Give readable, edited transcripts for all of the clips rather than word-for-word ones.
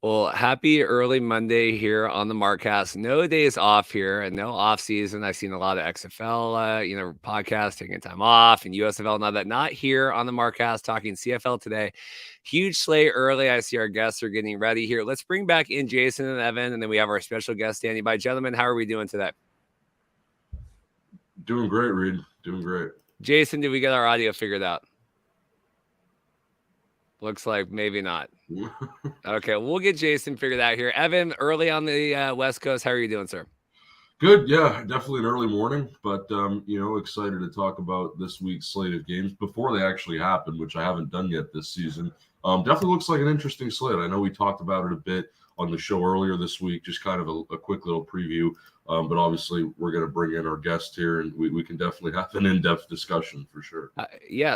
Well, happy early Monday here on the Markcast. No days off here and no off season. I've seen a lot of XFL, podcasts taking time off and USFL and all that. Not here on the Markcast talking CFL today. Huge slate early. I see our guests are getting ready here. Let's bring back in Jason and Evan, and then we have our special guest standing by. Gentlemen, how are we doing today? Doing great, Reed. Doing great. Jason, did we get our audio figured out? Looks like maybe not. Okay, we'll get Jason figured out here. Evan, early on the West Coast, how are you doing, sir? Good, yeah, definitely an early morning, but excited to talk about this week's slate of games before they actually happen, which I haven't done yet this season. Definitely looks like an interesting slate. I know we talked about it a bit on the show earlier this week, just kind of a quick little preview. But obviously, we're going to bring in our guest here, and we can definitely have an in-depth discussion for sure.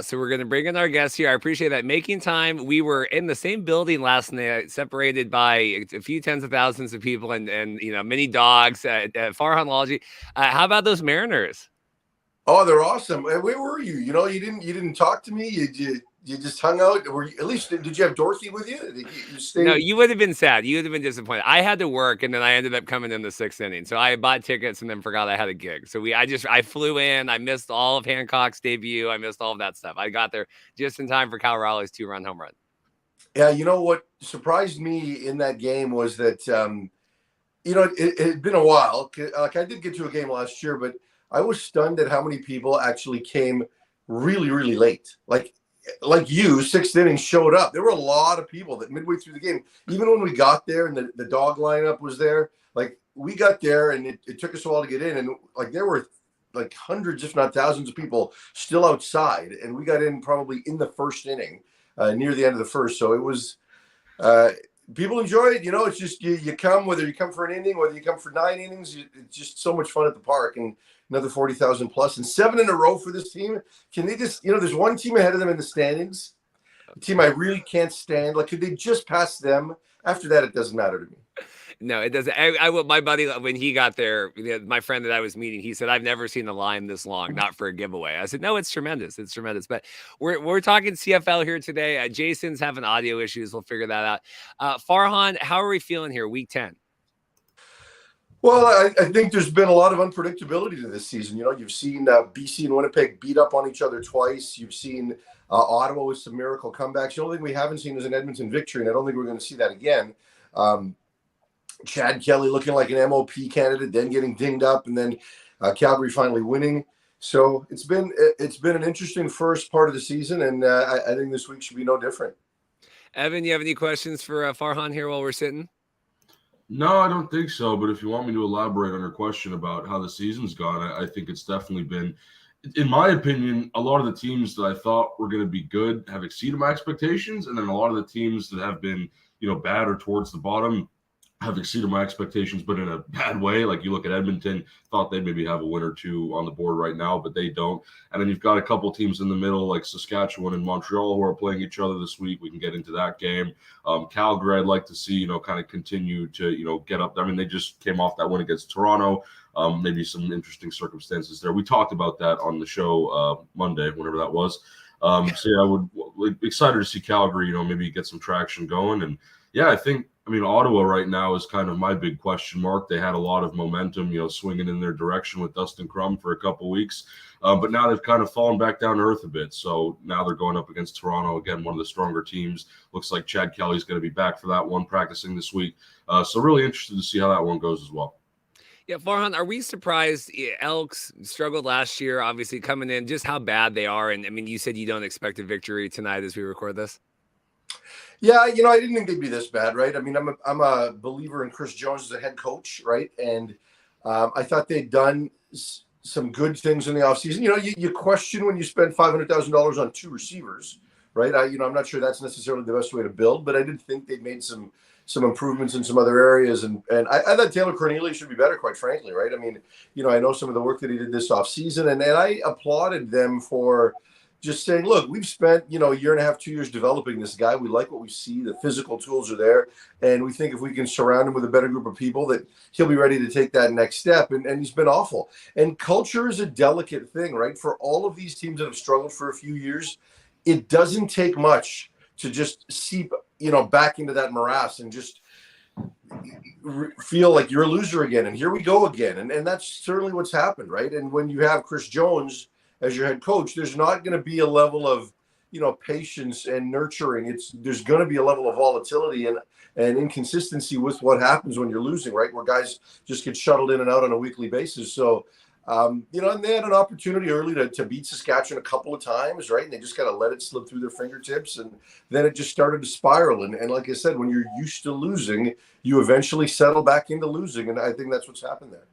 So we're going to bring in our guest here. I appreciate that. Making time. We were in the same building last night, separated by a few tens of thousands of people and many dogs. Farhan, Lalji. How about those Mariners? Oh, they're awesome. Where were you? You didn't talk to me. You just hung out. At least did you have Dorothy with you? You stayed? No, you would have been sad. You would have been disappointed. I had to work, and then I ended up coming in the sixth inning. So I bought tickets and then forgot I had a gig. So I flew in. I missed all of Hancock's debut. I missed all of that stuff. I got there just in time for Cal Raleigh's 2-run home run. Yeah, you know what surprised me in that game was that it had been a while. Like I did get to a game last year, but I was stunned at how many people actually came really, really late. Like you, sixth inning showed up. There were a lot of people that midway through the game, even when we got there and the dog lineup was there, like we got there and it took us a while to get in. And like there were like hundreds, if not thousands of people still outside. And we got in probably in the first inning, near the end of the first. So it was, people enjoy it. It's just you come, whether you come for an inning, whether you come for 9 innings, it's just so much fun at the park. And another 40,000 plus and 7 in a row for this team. Can they just, there's one team ahead of them in the standings, a team I really can't stand. Like, could they just pass them? After that, it doesn't matter to me. No, it doesn't. My buddy, when he got there, my friend that I was meeting, he said, I've never seen a line this long, not for a giveaway. I said, no, it's tremendous. It's tremendous. But we're talking CFL here today. Jason's having audio issues. We'll figure that out. Farhan, how are we feeling here, week 10? Well, I think there's been a lot of unpredictability to this season. You've seen BC and Winnipeg beat up on each other twice. You've seen Ottawa with some miracle comebacks. The only thing we haven't seen is an Edmonton victory, and I don't think we're going to see that again. Chad Kelly looking like an MOP candidate, then getting dinged up, and then Calgary finally winning. So it's been an interesting first part of the season, and I think this week should be no different. Evan, you have any questions for Farhan here while we're sitting? No, I don't think so. But if you want me to elaborate on your question about how the season's gone, I think it's definitely been, in my opinion, a lot of the teams that I thought were going to be good have exceeded my expectations. And then a lot of the teams that have been, bad or towards the bottom have exceeded my expectations, but in a bad way. Like you look at Edmonton, thought they'd maybe have a win or two on the board right now, but they don't. And then you've got a couple teams in the middle, like Saskatchewan and Montreal, who are playing each other this week. We can get into that game. Calgary, I'd like to see, kind of continue to, get up. I mean, they just came off that win against Toronto. Maybe some interesting circumstances there. We talked about that on the show Monday, whenever that was. So yeah, I would excited to see Calgary, maybe get some traction going. And yeah, I mean, Ottawa right now is kind of my big question mark. They had a lot of momentum, swinging in their direction with Dustin Crum for a couple of weeks. But now they've kind of fallen back down to earth a bit. So now they're going up against Toronto, again, one of the stronger teams. Looks like Chad Kelly's going to be back for that one, practicing this week. So really interested to see how that one goes as well. Yeah, Farhan, are we surprised? Elks struggled last year, obviously coming in, just how bad they are. And I mean, you said you don't expect a victory tonight as we record this. Yeah, I didn't think they'd be this bad, right? I mean, I'm a believer in Chris Jones as a head coach, right? And I thought they'd done some good things in the offseason. You question when you spend $500,000 on 2 receivers, right? I'm not sure that's necessarily the best way to build, but I did think they made some improvements in some other areas. And I thought Taylor Cornelius should be better, quite frankly, right? I mean, I know some of the work that he did this offseason, and I applauded them for just saying, look, we've spent, a year and a half, 2 years developing this guy. We like what we see. The physical tools are there. And we think if we can surround him with a better group of people, that he'll be ready to take that next step. And he's been awful. And culture is a delicate thing, right? For all of these teams that have struggled for a few years, it doesn't take much to just seep, back into that morass and just feel like you're a loser again, and here we go again. And that's certainly what's happened, right? And when you have Chris Jones as your head coach, there's not going to be a level of, patience and nurturing. There's going to be a level of volatility and inconsistency with what happens when you're losing, right? Where guys just get shuttled in and out on a weekly basis. So, and they had an opportunity early to beat Saskatchewan a couple of times, right? And they just kind of let it slip through their fingertips. And then it just started to spiral. And like I said, when you're used to losing, you eventually settle back into losing. And I think that's what's happened there.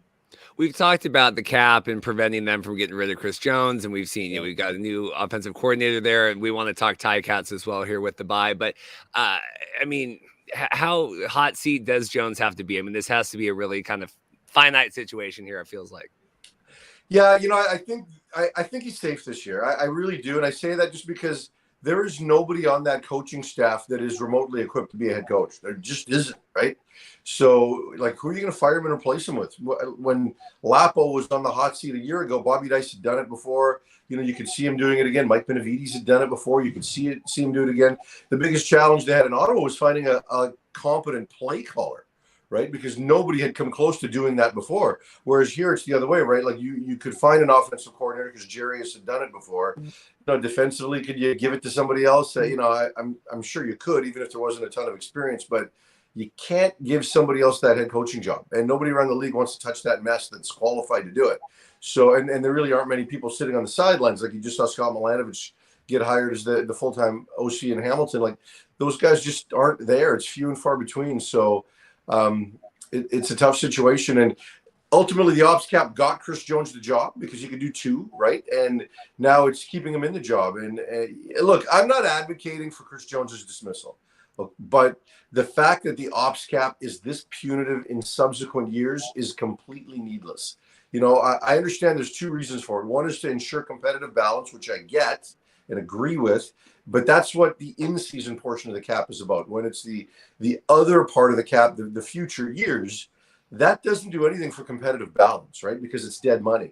We've talked about the cap and preventing them from getting rid of Chris Jones, and we've seen, we've got a new offensive coordinator there, and we want to talk Ticats as well here with the bye. But, I mean, how hot seat does Jones have to be? I mean, this has to be a really kind of finite situation here, it feels like. Yeah, I think he's safe this year. I really do. And I say that just because there is nobody on that coaching staff that is remotely equipped to be a head coach. There just isn't, right? So, who are you going to fire him and replace him with? When Lapo was on the hot seat a year ago, Bobby Dice had done it before. You could see him doing it again. Mike Benavides had done it before. You could see him do it again. The biggest challenge they had in Ottawa was finding a competent play caller, right? Because nobody had come close to doing that before. Whereas here it's the other way, right? Like you could find an offensive coordinator because Jarius had done it before. Defensively, could you give it to somebody else? I'm sure you could, even if there wasn't a ton of experience, but you can't give somebody else that head coaching job. And nobody around the league wants to touch that mess that's qualified to do it. So, and there really aren't many people sitting on the sidelines. Like you just saw Scott Milanovich get hired as the full-time OC in Hamilton. Like those guys just aren't there. It's few and far between. So it's a tough situation. And ultimately the ops cap got Chris Jones the job because he could do two, right? And now it's keeping him in the job. And look, I'm not advocating for Chris Jones's dismissal, but the fact that the ops cap is this punitive in subsequent years is completely needless. I understand there's two reasons for it. One is to ensure competitive balance, which I get and agree with, but that's what the in-season portion of the cap is about. When it's the other part of the cap, the future years, that doesn't do anything for competitive balance, right? Because it's dead money.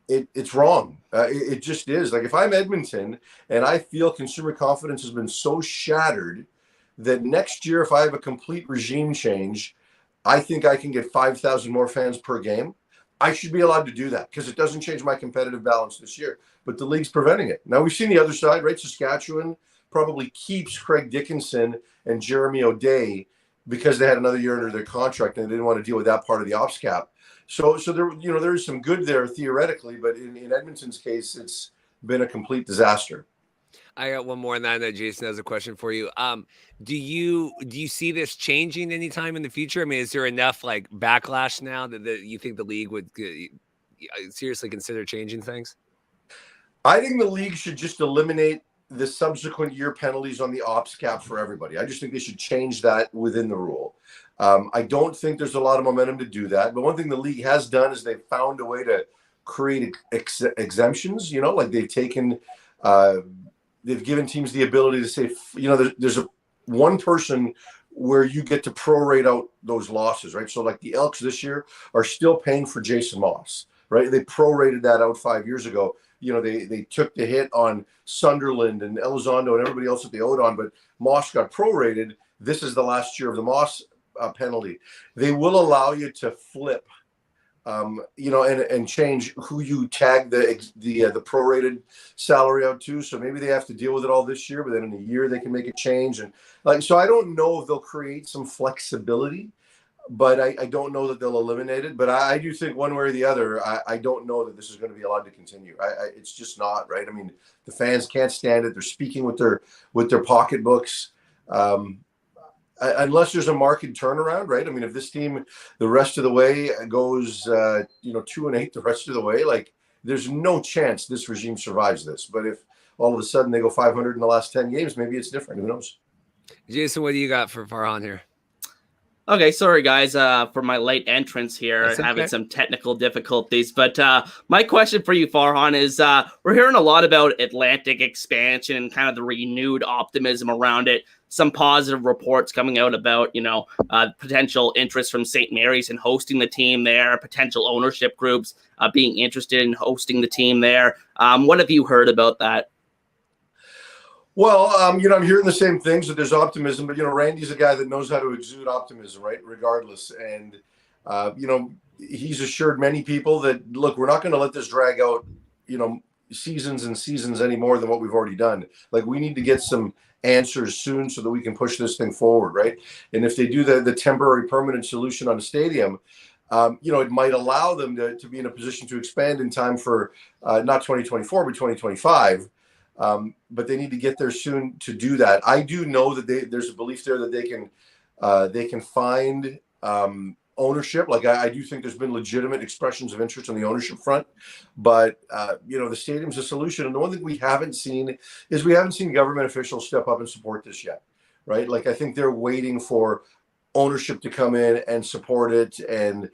It's wrong. It just is. Like if I'm Edmonton and I feel consumer confidence has been so shattered that next year, if I have a complete regime change, I think I can get 5,000 more fans per game. I should be allowed to do that because it doesn't change my competitive balance this year. But the league's preventing it. Now we've seen the other side, right? Saskatchewan probably keeps Craig Dickinson and Jeremy O'Day because they had another year under their contract and they didn't want to deal with that part of the ops cap. So there, there is some good there theoretically, but in Edmonton's case, it's been a complete disaster. I got one more, and then I know Jason has a question for you. Do you see this changing anytime in the future? I mean, is there enough backlash now that you think the league would seriously consider changing things? I think the league should just eliminate the subsequent year penalties on the ops cap for everybody. I just think they should change that within the rule. I don't think there's a lot of momentum to do that. But one thing the league has done is they've found a way to create exemptions. They've taken. They've given teams the ability to say, there's one person where you get to prorate out those losses, right? So the Elks this year are still paying for Jason Moss, right? They prorated that out 5 years ago. They took the hit on Sunderland and Elizondo and everybody else that they owed on, but Moss got prorated. This is the last year of the Moss penalty. They will allow you to flip and change who you tag the prorated salary out to. So maybe they have to deal with it all this year, but then in a year they can make a change. And so I don't know if they'll create some flexibility, but I don't know that they'll eliminate it. But I do think one way or the other, I don't know that this is going to be allowed to continue. It's just not, right? I mean, the fans can't stand it. They're speaking with their pocketbooks. Unless there's a market turnaround, right? I mean, if this team the rest of the way goes 2-8 the rest of the way, there's no chance this regime survives this. But if all of a sudden they go 500 in the last 10 games, maybe it's different. Who knows? Jason, what do you got for Farhan here? Okay, sorry guys for my late entrance here. Okay. Having some technical difficulties. But my question for you, Farhan, is we're hearing a lot about Atlantic expansion and kind of the renewed optimism around it. Some positive reports coming out about, potential interest from St. Mary's in hosting the team there, potential ownership groups being interested in hosting the team there. What have you heard about that? Well, I'm hearing the same things, that there's optimism, but Randy's a guy that knows how to exude optimism, right? Regardless, and he's assured many people that, look, we're not going to let this drag out, seasons and seasons any more than what we've already done. Like, we need to get some answers soon so that we can push this thing forward, right? And if they do the temporary permanent solution on a stadium, it might allow them to be in a position to expand in time for not 2024 but 2025. But they need to get there soon to do that. I do know that there's a belief there that they can find ownership. Like, I do think there's been legitimate expressions of interest on the ownership front, but the stadium's a solution. And the one thing we haven't seen is government officials step up and support this yet, right? Like, I think they're waiting for ownership to come in and support it, and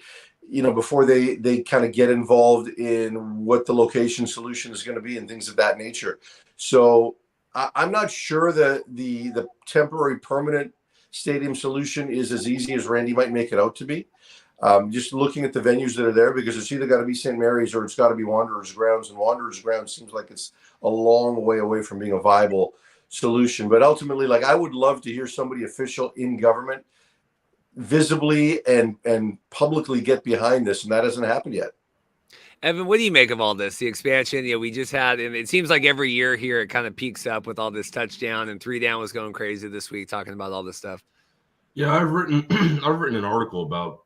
before they kind of get involved in what the location solution is going to be and things of that nature. So I'm not sure that the temporary permanent stadium solution is as easy as Randy might make it out to be. Just looking at the venues that are there, because it's either got to be St. Mary's or it's got to be Wanderers Grounds, and Wanderers Grounds seems like it's a long way away from being a viable solution. But ultimately, like, I would love to hear somebody official in government visibly and publicly get behind this, and that hasn't happened yet. Evan, what do you make of all this? The expansion, we just had, and it seems like every year here it kind of peaks up with all this touchdown, and 3 down was going crazy this week talking about all this stuff. Yeah, I've written an article about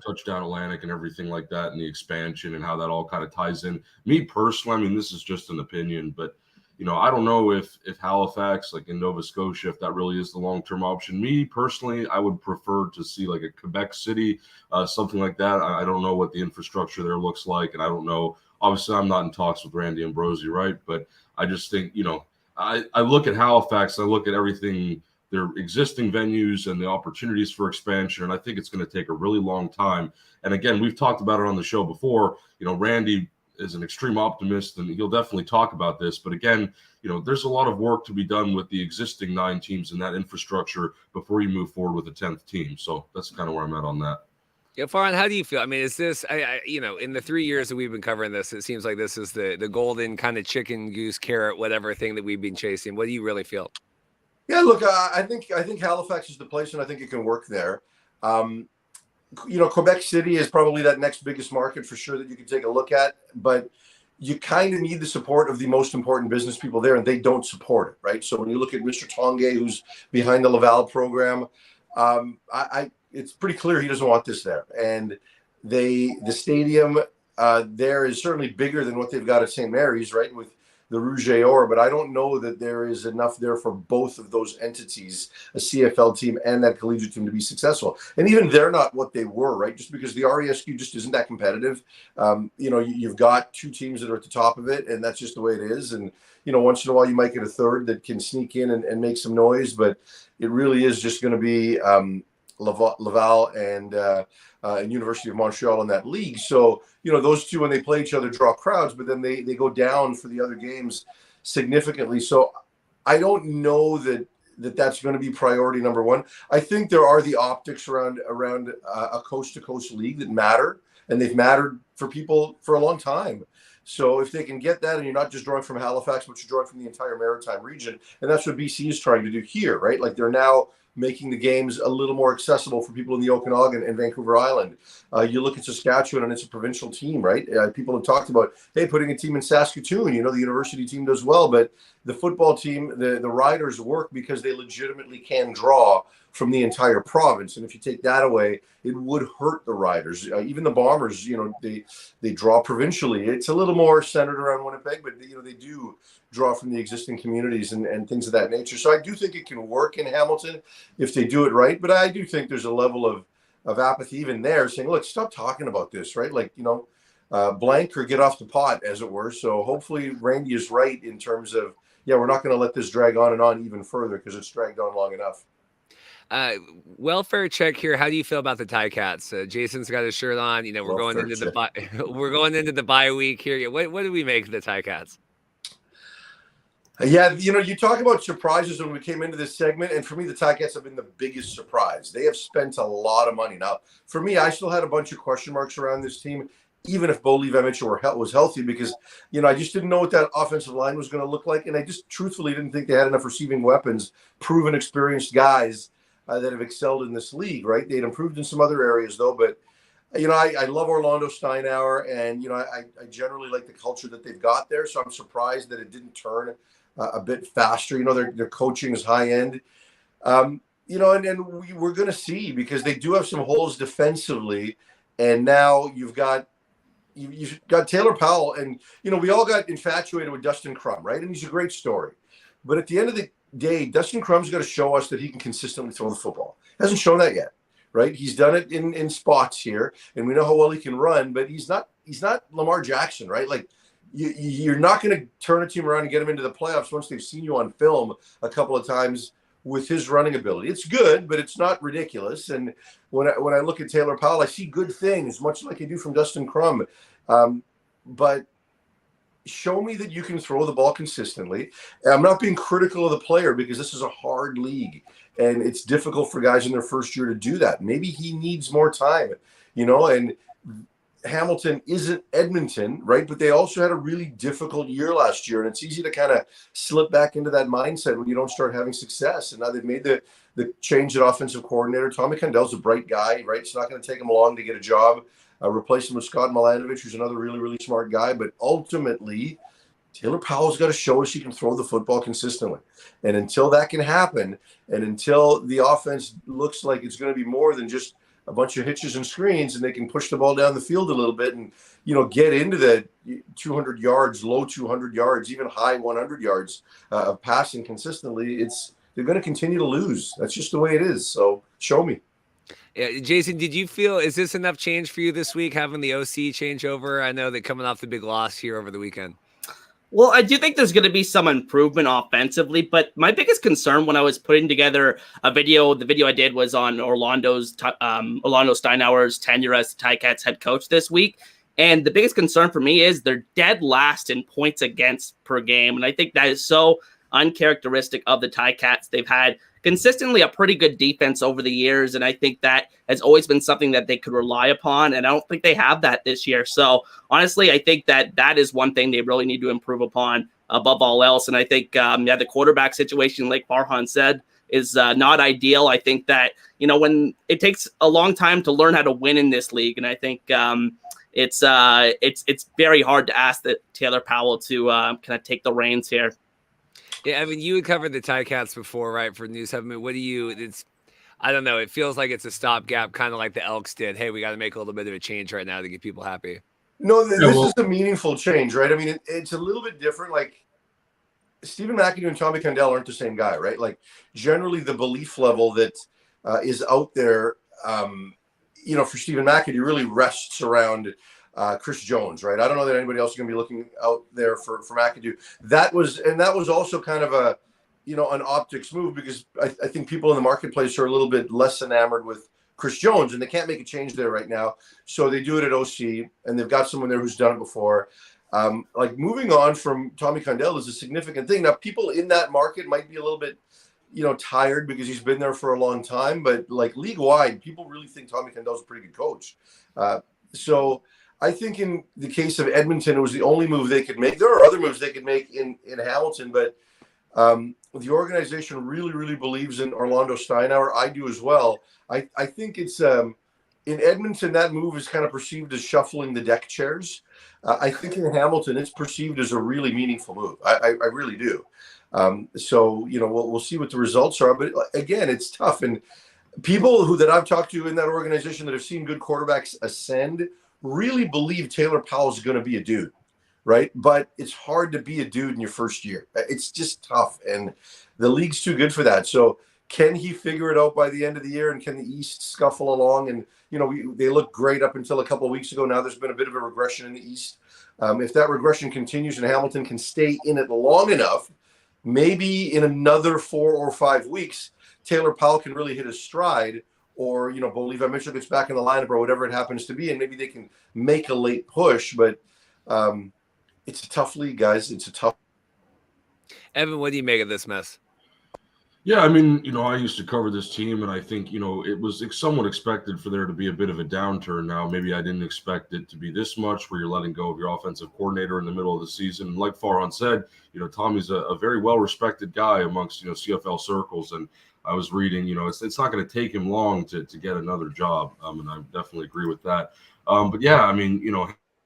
touchdown Atlantic and everything like that, and the expansion and how that all kind of ties in. Me personally, I mean, this is just an opinion, but I don't know if Halifax, like in Nova Scotia, if that really is the long-term option. Me personally, I would prefer to see like a Quebec City, something like that. I don't know what the infrastructure there looks like, and I don't know. Obviously, I'm not in talks with Randy Ambrosie, right? But I just think, I look at Halifax, I look at everything, their existing venues and the opportunities for expansion, and I think it's going to take a really long time. And again, we've talked about it on the show before. Randy is an extreme optimist, and he'll definitely talk about this. But again, there's a lot of work to be done with the existing 9 teams in that infrastructure before you move forward with a 10th team. So that's kind of where I'm at on that. Yeah, Farhan, how do you feel? I mean, is this, in the 3 years that we've been covering this, it seems like this is the golden kind of chicken, goose, carrot, whatever thing that we've been chasing. What do you really feel? Yeah, look, I think Halifax is the place, and I think it can work there. Quebec City is probably that next biggest market for sure that you can take a look at, but you kind of need the support of the most important business people there, and they don't support it, right? So when you look at Mr. Tongue, who's behind the Laval program, it's pretty clear he doesn't want this there. And the stadium there is certainly bigger than what they've got at St. Mary's, right, with the Rouge et Or, but I don't know that there is enough there for both of those entities, a CFL team and that collegiate team, to be successful. And even they're not what they were, right? Just because the RESQ just isn't that competitive. You've got 2 teams that are at the top of it, and that's just the way it is. And, once in a while you might get a third that can sneak in and make some noise, but it really is just going to be Laval and University of Montreal in that league. So, those 2, when they play each other, draw crowds, but then they go down for the other games significantly. So I don't know that's going to be priority number 1. I think there are the optics around a coast-to-coast league that matter, and they've mattered for people for a long time. So if they can get that, and you're not just drawing from Halifax, but you're drawing from the entire Maritime region, and that's what BC is trying to do here, right? Like, they're now making the games a little more accessible for people in the Okanagan and Vancouver Island. You look at Saskatchewan, and it's a provincial team, right? People have talked about, hey, putting a team in Saskatoon, the university team does well, but the football team, the Riders work because they legitimately can draw from the entire province. And if you take that away, it would hurt the Riders. Even the Bombers, they draw provincially. It's a little more centered around Winnipeg, but they do draw from the existing communities and things of that nature. So I do think it can work in Hamilton if they do it right. But I do think there's a level of apathy even there, saying, look, stop talking about this, right? Like, blank or get off the pot, as it were. So hopefully Randy is right in terms of, we're not going to let this drag on and on even further, because it's dragged on long enough. Welfare check here. How do you feel about the Ticats? Jason's got his shirt on. We're going into the bye week here. What do we make of the Ticats? Yeah, you talk about surprises when we came into this segment, and for me, the Ticats have been the biggest surprise. They have spent a lot of money. Now, for me, I still had a bunch of question marks around this team. even if Bo Levi Mitchell was healthy, because, I just didn't know what that offensive line was going to look like. And I just truthfully didn't think they had enough receiving weapons, proven, experienced guys that have excelled in this league, right? They'd improved in some other areas, though. But, I love Orlando Steinauer, and, I generally like the culture that they've got there. So I'm surprised that it didn't turn a bit faster. Their coaching is high end. And we're going to see, because they do have some holes defensively. And now you've got Taylor Powell, and we all got infatuated with Dustin Crum, right? And he's a great story, but at the end of the day, Dustin Crum's got to show us that he can consistently throw the football. Hasn't shown that yet, right? He's done it in spots here, and we know how well he can run, but he's not Lamar Jackson, right? Like you're not going to turn a team around and get him into the playoffs once they've seen you on film a couple of times with his running ability. It's good, but it's not ridiculous. And when I look at Taylor Powell, I see good things, much like I do from Dustin Crum. But show me that you can throw the ball consistently. And I'm not being critical of the player, because this is a hard league, and it's difficult for guys in their first year to do that. Maybe he needs more time, and Hamilton isn't Edmonton, right? But they also had a really difficult year last year, and it's easy to kind of slip back into that mindset when you don't start having success. And now they've made the change at offensive coordinator. Tommy Condell's a bright guy, right? It's not going to take him long to get a job. Replace him with Scott Milanovich, who's another really, really smart guy. But ultimately, Taylor Powell's got to show us he can throw the football consistently. And until that can happen, and until the offense looks like it's going to be more than just a bunch of hitches and screens, and they can push the ball down the field a little bit and, get into the 200 yards, low 200 yards, even high 100 yards of passing consistently, they're going to continue to lose. That's just the way it is. So show me. Yeah, Jason, did you feel, is this enough change for you this week, having the OC change over? I know that coming off the big loss here over the weekend. Well, I do think there's going to be some improvement offensively, but my biggest concern when I was putting together the video I did was on Orlando Steinauer's tenure as the Ticats head coach this week. And the biggest concern for me is they're dead last in points against per game. And I think that is so uncharacteristic of the Ticats. They've had consistently a pretty good defense over the years, and I think that has always been something that they could rely upon, and I don't think they have that this year. So honestly, I think that is one thing they really need to improve upon above all else. And I think the quarterback situation, like Farhan said, is not ideal. I think that when it takes a long time to learn how to win in this league, and I think it's very hard to ask that Taylor Powell to kind of take the reins here. Yeah, I mean, you had covered the Ticats before, right, for News 7. What do you – I don't know. It feels like it's a stopgap, kind of like the Elks did. Hey, we got to make a little bit of a change right now to get people happy. No, this is a meaningful change, right? I mean, it's a little bit different. Like, Stephen McAdoo and Tommy Condell aren't the same guy, right? Like, generally the belief level that is out there, for Stephen McAdoo really rests around – Chris Jones, right? I don't know that anybody else is going to be looking out there for McAdoo. That was also kind of a, an optics move, because I think people in the marketplace are a little bit less enamored with Chris Jones, and they can't make a change there right now. So they do it at OC, and they've got someone there who's done it before. Like, moving on from Tommy Condell is a significant thing. Now, people in that market might be a little bit, tired because he's been there for a long time, but like league wide, people really think Tommy Condell's a pretty good coach. So I think in the case of Edmonton, it was the only move they could make. There are other moves they could make in Hamilton, but the organization really, really believes in Orlando Steinauer. I do as well. I think it's in Edmonton, that move is kind of perceived as shuffling the deck chairs. I think in Hamilton, it's perceived as a really meaningful move. I really do. So, we'll see what the results are. But again, it's tough. And people that I've talked to in that organization that have seen good quarterbacks ascend really believe Taylor Powell's going to be a dude, right? But it's hard to be a dude in your first year. It's just tough, and the league's too good for that. So can he figure it out by the end of the year, and can the East scuffle along? And, they looked great up until a couple of weeks ago. Now there's been a bit of a regression in the East. If that regression continues and Hamilton can stay in it long enough, maybe in another 4 or 5 weeks, Taylor Powell can really hit his stride, or, Bo Levi Mitchell gets back in the lineup, or whatever it happens to be, and maybe they can make a late push. But it's a tough league, guys. It's a tough. Evan, what do you make of this mess? Yeah, I mean, I used to cover this team, and I think, it was somewhat expected for there to be a bit of a downturn now. Maybe I didn't expect it to be this much where you're letting go of your offensive coordinator in the middle of the season. And like Farhan said, Tommy's a very well-respected guy amongst, CFL circles. And I was reading, it's not going to take him long to get another job. And I definitely agree with that. But yeah, I mean,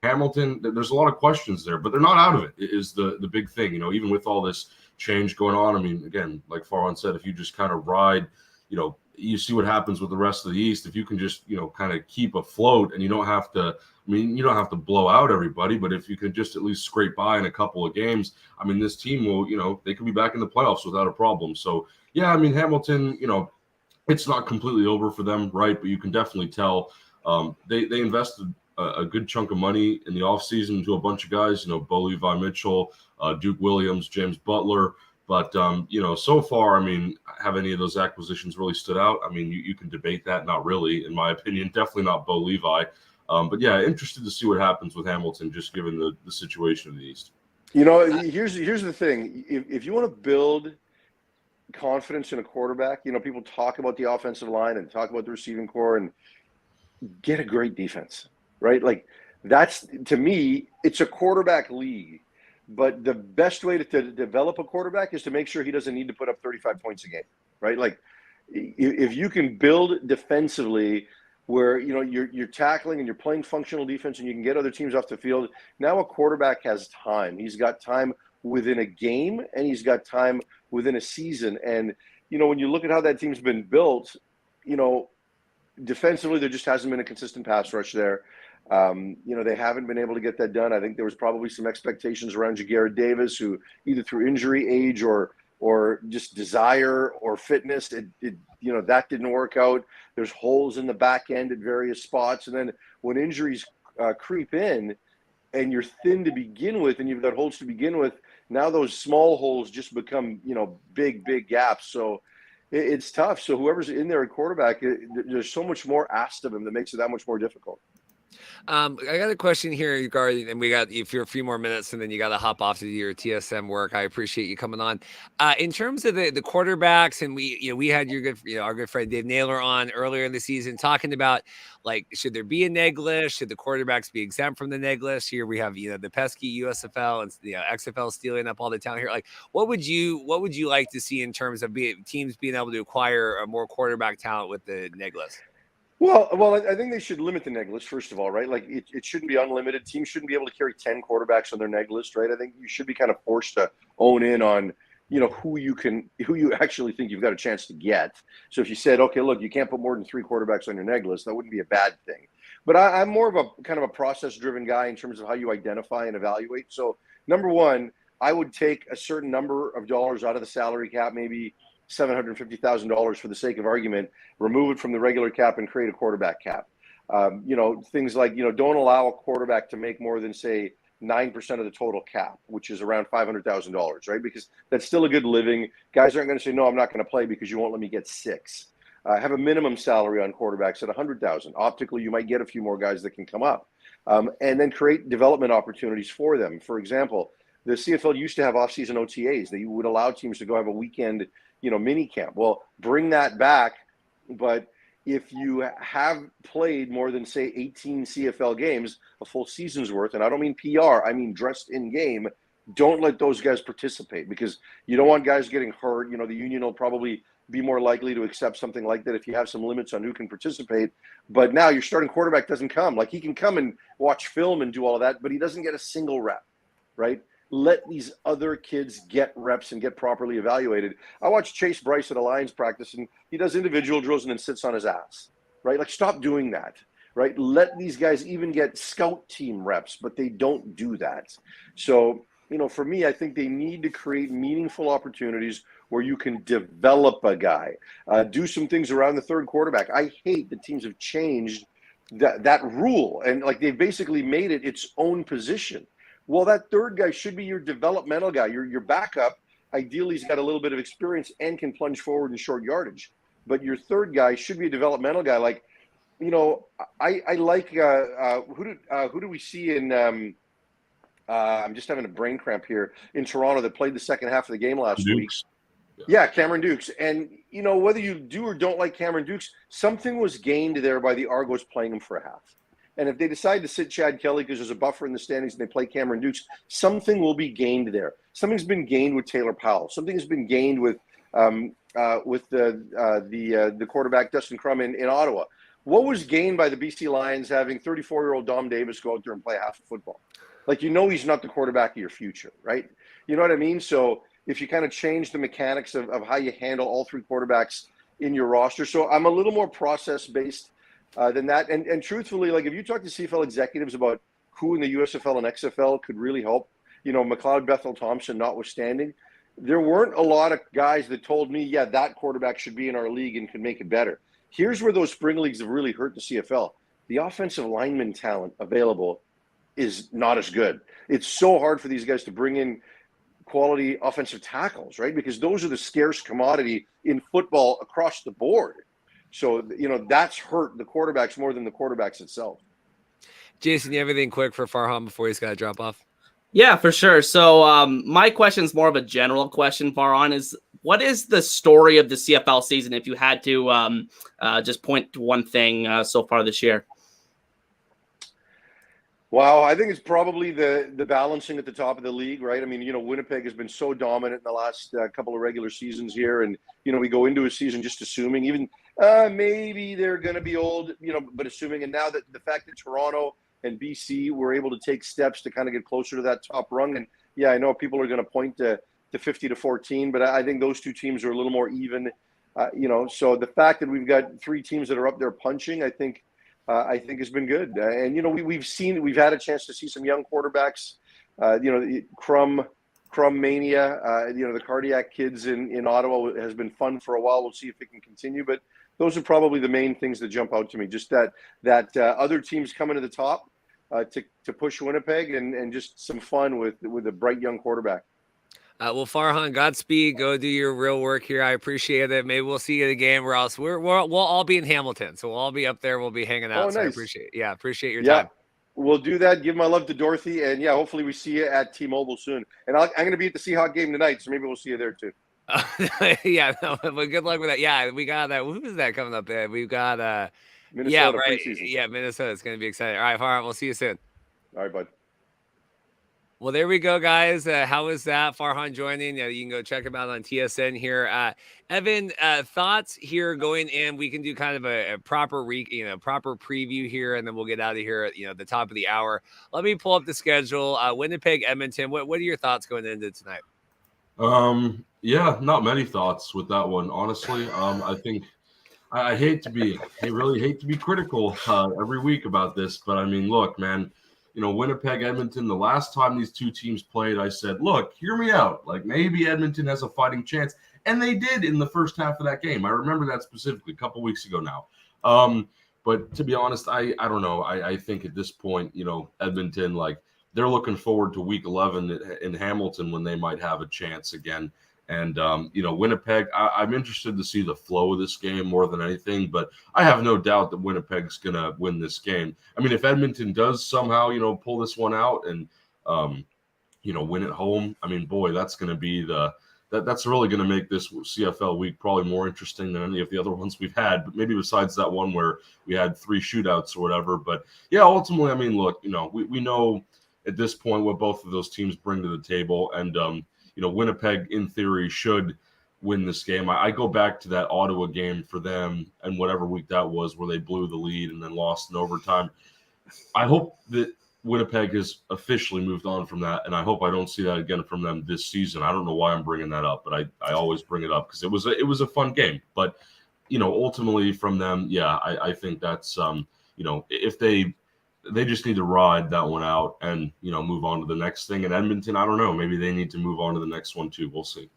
Hamilton, there's a lot of questions there, but they're not out of it, is the big thing, even with all this change going on. I mean, again, like Farhan said, if you just kind of ride, you see what happens with the rest of the East. If you can just, kind of keep afloat and you don't have to blow out everybody, but if you can just at least scrape by in a couple of games, I mean, this team will, they could be back in the playoffs without a problem. So, yeah, I mean, Hamilton, it's not completely over for them, right? But you can definitely tell they invested a good chunk of money in the offseason to a bunch of guys, Bo Levi Mitchell, Duke Williams, James Butler. But, so far, I mean, have any of those acquisitions really stood out? I mean, you can debate that. Not really, in my opinion. Definitely not Bo Levi. But, yeah, interested to see what happens with Hamilton, just given the situation in the East. Here's the thing. If you want to build confidence in a quarterback, people talk about the offensive line and talk about the receiving core, and get a great defense. Right? Like, that's, to me, it's a quarterback league. But the best way to develop a quarterback is to make sure he doesn't need to put up 35 points a game, right? Like, if you can build defensively where, you're tackling and you're playing functional defense and you can get other teams off the field, now a quarterback has time. He's got time within a game and he's got time within a season. And, when you look at how that team's been built, defensively, there just hasn't been a consistent pass rush there. They haven't been able to get that done. I think there was probably some expectations around Jagarrett Davis, who either through injury, age, or just desire or fitness, that didn't work out. There's holes in the back end at various spots. And then when injuries creep in and you're thin to begin with and you've got holes to begin with, now those small holes just become, big gaps. So it's tough. So whoever's in there at quarterback, there's so much more asked of him that makes it that much more difficult. I got a question here regarding, and we got if you're a few more minutes, and then you got to hop off to do your TSM work. I appreciate you coming on. In terms of the quarterbacks, and we had our good friend Dave Naylor on earlier in the season talking about, like, should there be a neg list? Should the quarterbacks be exempt from the neg list? Here we have the pesky USFL and XFL stealing up all the talent here. Like, what would you like to see in terms of teams being able to acquire more quarterback talent with the neg list? Well, I think they should limit the neg list, first of all, right? Like, it shouldn't be unlimited. Teams shouldn't be able to carry 10 quarterbacks on their neg list, right? I think you should be kind of forced to own in on, who you actually think you've got a chance to get. So if you said, okay, look, you can't put more than 3 quarterbacks on your neg list, that wouldn't be a bad thing. But I'm more of a kind of a process-driven guy in terms of how you identify and evaluate. So number one, I would take a certain number of dollars out of the salary cap, maybe $750,000 for the sake of argument, remove it from the regular cap and create a quarterback cap. Things like, don't allow a quarterback to make more than, say, 9% of the total cap, which is around $500,000, right? Because that's still a good living. Guys aren't going to say, no, I'm not going to play because you won't let me get 6. Have a minimum salary on quarterbacks at $100,000. Optically, you might get a few more guys that can come up. And then create development opportunities for them. For example, the CFL used to have off-season OTAs. They would allow teams to go have a weekend mini camp. Well, bring that back. But if you have played more than, say, 18 CFL games, a full season's worth, and I don't mean PR, I mean dressed in game, don't let those guys participate, because you don't want guys getting hurt. The union will probably be more likely to accept something like that if you have some limits on who can participate. But now your starting quarterback doesn't come. Like, he can come and watch film and do all of that, but he doesn't get a single rep, right? Let these other kids get reps and get properly evaluated. I watched Chase Bryce at a Lions practice, and he does individual drills and then sits on his ass, right? Like, stop doing that, right? Let these guys even get scout team reps, but they don't do that. So, for me, I think they need to create meaningful opportunities where you can develop a guy, do some things around the third quarterback. I hate that teams have changed that rule, and like, they've basically made it its own position. Well, that third guy should be your developmental guy, your backup. Ideally, he's got a little bit of experience and can plunge forward in short yardage. But your third guy should be a developmental guy. Like, I like who do we see in? I'm just having a brain cramp here in Toronto that played the second half of the game last week. Yeah, Cameron Dukes. And, you know, whether you do or don't like Cameron Dukes, something was gained there by the Argos playing him for a half. And if they decide to sit Chad Kelly because there's a buffer in the standings and they play Cameron Dukes, something will be gained there. Something's been gained with Taylor Powell. Something has been gained with the quarterback Dustin Crum in Ottawa. What was gained by the BC Lions having 34-year-old Dom Davis go out there and play half of football? Like, you know, he's not the quarterback of your future, right? You know what I mean? So if you kind of change the mechanics of how you handle all three quarterbacks in your roster. So I'm a little more process-based than that. And truthfully, like, if you talk to CFL executives about who in the USFL and XFL could really help, you know, McLeod Bethel Thompson notwithstanding, there weren't a lot of guys that told me, yeah, that quarterback should be in our league and can make it better. Here's where those spring leagues have really hurt the CFL. The offensive lineman talent available is not as good. It's so hard for these guys to bring in quality offensive tackles, right? Because those are the scarce commodity in football across the board. So, you know, that's hurt the quarterbacks more than the quarterbacks itself. Jason, you have anything quick for Farhan before he's got to drop off? Yeah, for sure. So my question is more of a general question, Farhan, is what is the story of the CFL season if you had to just point to one thing so far this year? Wow, I think it's probably the balancing at the top of the league, right? I mean, you know, Winnipeg has been so dominant in the last couple of regular seasons here. And, you know, we go into a season just assuming even maybe they're going to be old, you know, but assuming. And now that the fact that Toronto and BC were able to take steps to kind of get closer to that top rung. And, yeah, I know people are going to point to 50-14, but I think those two teams are a little more even, you know. So the fact that we've got three teams that are up there punching, I think has been good. And, you know, we've had a chance to see some young quarterbacks, you know, Crum Mania, you know, the cardiac kids in Ottawa has been fun for a while. We'll see if it can continue, but those are probably the main things that jump out to me. Just that other teams coming to the top to push Winnipeg and just some fun with a bright young quarterback. Well, Farhan, Godspeed. Go do your real work here. I appreciate it. Maybe we'll see you at a game, or else we'll all be in Hamilton, so we'll all be up there. We'll be hanging out. Oh, so nice. I appreciate your time. We'll do that. Give my love to Dorothy, and yeah, hopefully we see you at T-Mobile soon. And I'm going to be at the Seahawk game tonight, so maybe we'll see you there too. Yeah, no, but good luck with that. Yeah, we got that. Who is that coming up there? We've got Minnesota, yeah, right. preseason. Yeah, Minnesota. It's going to be exciting. All right, Farhan, we'll see you soon. All right, bud. Well, there we go, guys. How was that? Farhan joining. You can go check him out on TSN here. Evan, thoughts here going in? We can do kind of a proper proper preview here, and then we'll get out of here at the top of the hour. Let me pull up the schedule. Winnipeg, Edmonton. What are your thoughts going into tonight? Yeah, not many thoughts with that one, honestly. I think I really hate to be critical every week about this, but I mean, look, man. You know, Winnipeg, Edmonton, the last time these two teams played, I said, look, hear me out. Like, maybe Edmonton has a fighting chance. And they did in the first half of that game. I remember that specifically a couple weeks ago now. But to be honest, I don't know. I think at this point, you know, Edmonton, like, they're looking forward to week 11 in Hamilton when they might have a chance again. And, you know, Winnipeg, I'm interested to see the flow of this game more than anything, but I have no doubt that Winnipeg's going to win this game. I mean, if Edmonton does somehow, you know, pull this one out and, you know, win at home, I mean, boy, that's going to be that's really going to make this CFL week probably more interesting than any of the other ones we've had, but maybe besides that one where we had 3 shootouts or whatever. But, yeah, ultimately, I mean, look, you know, we know at this point what both of those teams bring to the table, and, you know, Winnipeg, in theory, should win this game. I go back to that Ottawa game for them and whatever week that was where they blew the lead and then lost in overtime. I hope that Winnipeg has officially moved on from that, and I hope I don't see that again from them this season. I don't know why I'm bringing that up, but I always bring it up because it was a fun game. But, you know, ultimately from them, yeah, I think that's, you know, if they just need to ride that one out and, you know, move on to the next thing. And Edmonton, I don't know. Maybe they need to move on to the next one too. We'll see.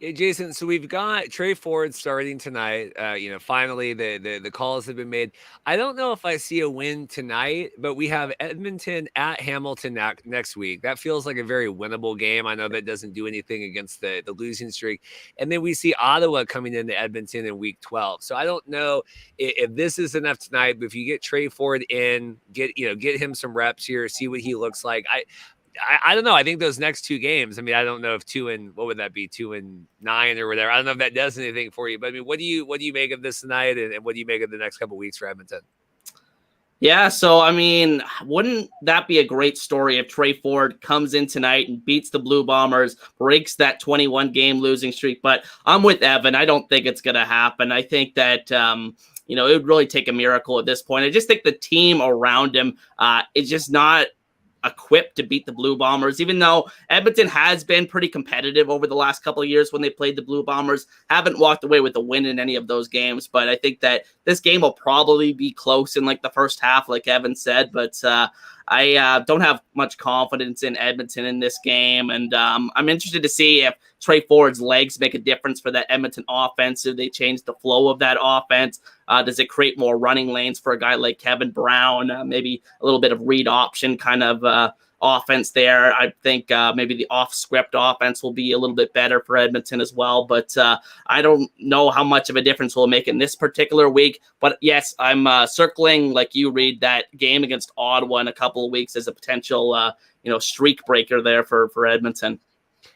Yeah, Jason, so we've got Trey Ford starting tonight. You know, finally the calls have been made. I don't know if I see a win tonight, but we have Edmonton at Hamilton next week. That feels like a very winnable game. I know that doesn't do anything against the losing streak. And then we see Ottawa coming into Edmonton in week 12. So I don't know if this is enough tonight, but if you get Trey Ford in, get him some reps here, see what he looks like. I don't know. I think those next 2 games, I mean, I don't know if 2-9 or whatever. I don't know if that does anything for you, but I mean, what do you make of this tonight, and what do you make of the next couple of weeks for Edmonton? Yeah, so I mean, wouldn't that be a great story if Trey Ford comes in tonight and beats the Blue Bombers, breaks that 21-game losing streak? But I'm with Evan. I don't think it's going to happen. I think that it would really take a miracle at this point. I just think the team around him is just not equipped to beat the Blue Bombers, even though Edmonton has been pretty competitive over the last couple of years when they played the Blue Bombers. Haven't walked away with a win in any of those games, but I think that this game will probably be close in like the first half, like Evan said, but I don't have much confidence in Edmonton in this game, and I'm interested to see if Trey Ford's legs make a difference for that Edmonton offense. Do they change the flow of that offense? Does it create more running lanes for a guy like Kevin Brown? Maybe a little bit of read option kind of offense there. I think maybe the off-script offense will be a little bit better for Edmonton as well, but I don't know how much of a difference will make in this particular week. But yes, I'm circling, like you, Reed, that game against Ottawa in a couple of weeks as a potential streak breaker there for Edmonton.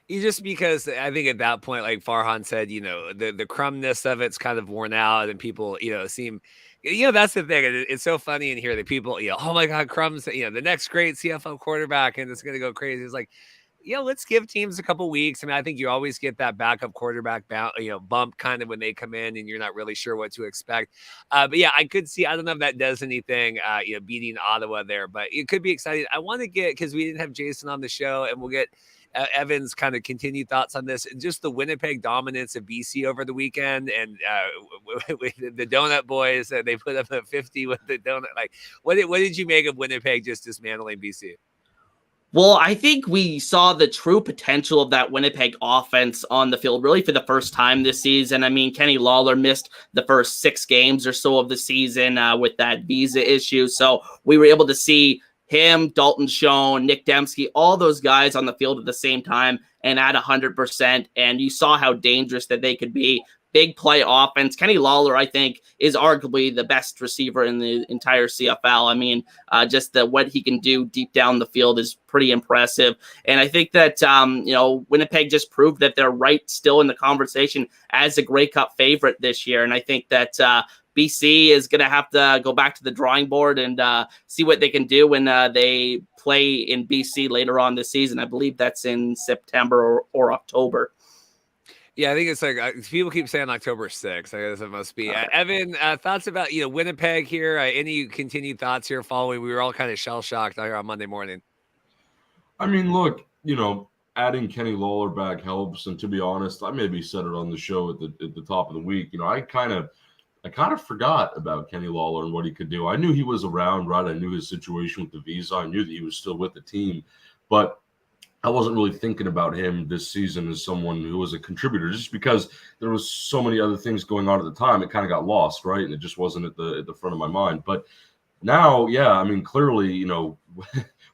Just because I think at that point, like Farhan said, the crumbness of it's kind of worn out, and people, seem, that's the thing. It's so funny in here that people, oh my God, Crumb's, the next great CFL quarterback, and it's going to go crazy. It's like, let's give teams a couple weeks. I mean, I think you always get that backup quarterback bump kind of when they come in and you're not really sure what to expect. But yeah, I could see, I don't know if that does anything, beating Ottawa there, but it could be exciting. I want to get, because we didn't have Jason on the show, and we'll get Evan's kind of continued thoughts on this, just the Winnipeg dominance of BC over the weekend, and with the Donut Boys, they put up a 50 with the donut. Like, what did you make of Winnipeg just dismantling BC? Well, I think we saw the true potential of that Winnipeg offense on the field really for the first time this season. I mean, Kenny Lawler missed the first 6 games or so of the season with that visa issue, so we were able to see him, Dalton Schoen, Nick Dembski, all those guys on the field at the same time and at 100%. And you saw how dangerous that they could be. Big play offense. Kenny Lawler, I think, is arguably the best receiver in the entire CFL. I mean, just what he can do deep down the field is pretty impressive. And I think that, Winnipeg just proved that they're right still in the conversation as a Grey Cup favorite this year. And I think that BC is going to have to go back to the drawing board and see what they can do when they play in BC later on this season. I believe that's in September or October. Yeah, I think it's like people keep saying October 6th. I guess it must be. Evan, thoughts about Winnipeg here? Any continued thoughts here following? We were all kind of shell-shocked here on Monday morning. I mean, look, adding Kenny Lawler back helps, and to be honest, I maybe said it on the show at the top of the week. I kind of forgot about Kenny Lawler and what he could do. I knew he was around, right? I knew his situation with the visa. I knew that he was still with the team, but I wasn't really thinking about him this season as someone who was a contributor, just because there was so many other things going on at the time. It kind of got lost, right? And it just wasn't at the front of my mind. But now, yeah, I mean, clearly,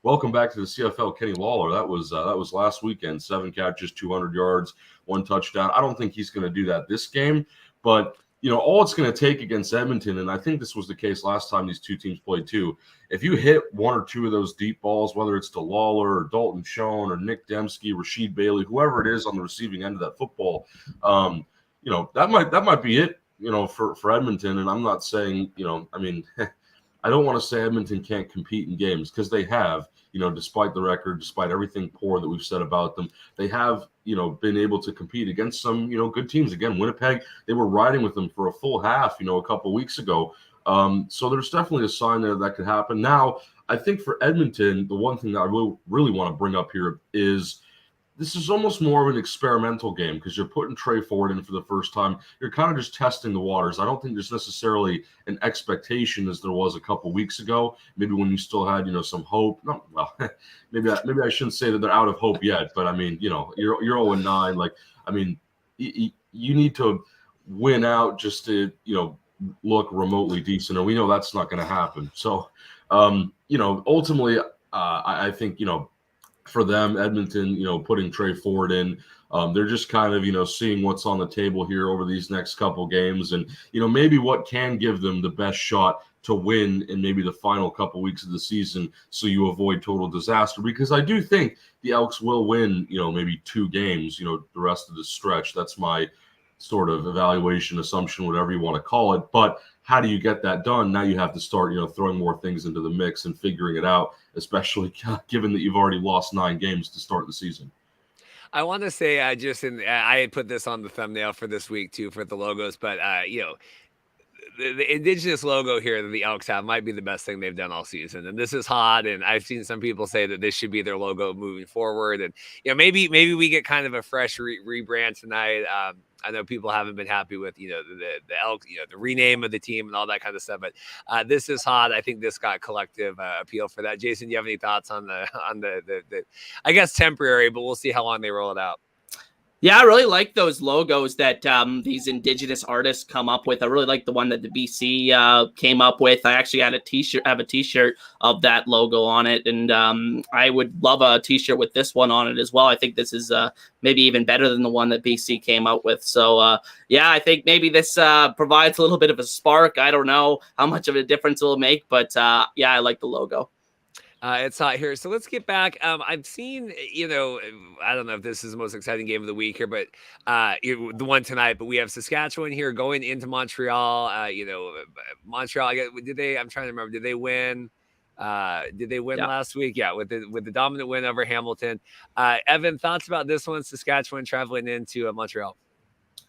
welcome back to the CFL, Kenny Lawler. That was last weekend. 7 catches, 200 yards, 1 touchdown. I don't think he's going to do that this game, but all it's going to take against Edmonton, and I think this was the case last time these two teams played too, if you hit 1 or 2 of those deep balls, whether it's to Lawler or Dalton Schoen or Nick Dembski, Rasheed Bailey, whoever it is on the receiving end of that football, that might be it, for Edmonton. And I'm not saying, I mean, I don't want to say Edmonton can't compete in games, because they have, despite the record, despite everything poor that we've said about them, they have, been able to compete against some, good teams. Again, Winnipeg, they were riding with them for a full half, a couple weeks ago. So there's definitely a sign there that could happen. Now, I think for Edmonton, the one thing that I really want to bring up here is this is almost more of an experimental game, because you're putting Trey Ford in for the first time. You're kind of just testing the waters. I don't think there's necessarily an expectation as there was a couple weeks ago, maybe when you still had, some hope. No, well, maybe I shouldn't say that they're out of hope yet, but I mean, you're 0-9. Like, I mean, you need to win out just to, look remotely decent, and we know that's not going to happen. So, ultimately, I think, for them. Edmonton, putting Trey Ford in. They're just kind of, seeing what's on the table here over these next couple games and, maybe what can give them the best shot to win in maybe the final couple weeks of the season so you avoid total disaster. Because I do think the Elks will win, maybe 2 games, the rest of the stretch. That's my sort of evaluation, assumption, whatever you want to call it. But how do you get that done? Now you have to start, throwing more things into the mix and figuring it out, especially given that you've already lost 9 games to start the season. I want to say I had put this on the thumbnail for this week too for the logos, but the indigenous logo here that the Elks have might be the best thing they've done all season. And this is hot. And I've seen some people say that this should be their logo moving forward. And, maybe we get kind of a fresh rebrand tonight. I know people haven't been happy with, the Elk, the rename of the team and all that kind of stuff. But this is hot. I think this got collective appeal for that. Jason, do you have any thoughts on the I guess temporary, but we'll see how long they roll it out. Yeah, I really like those logos that these indigenous artists come up with. I really like the one that the BC came up with. I actually had a t-shirt of that logo on it, and I would love a t-shirt with this one on it as well. I think this is maybe even better than the one that BC came out with. So, yeah, I think maybe this provides a little bit of a spark. I don't know how much of a difference it will make, but yeah, I like the logo. It's hot here. So let's get back. I've seen, I don't know if this is the most exciting game of the week here, but the one tonight, but we have Saskatchewan here going into Montreal. Montreal, I'm trying to remember, did they win? Last week? Yeah, with the dominant win over Hamilton. Evan, thoughts about this one, Saskatchewan traveling into Montreal?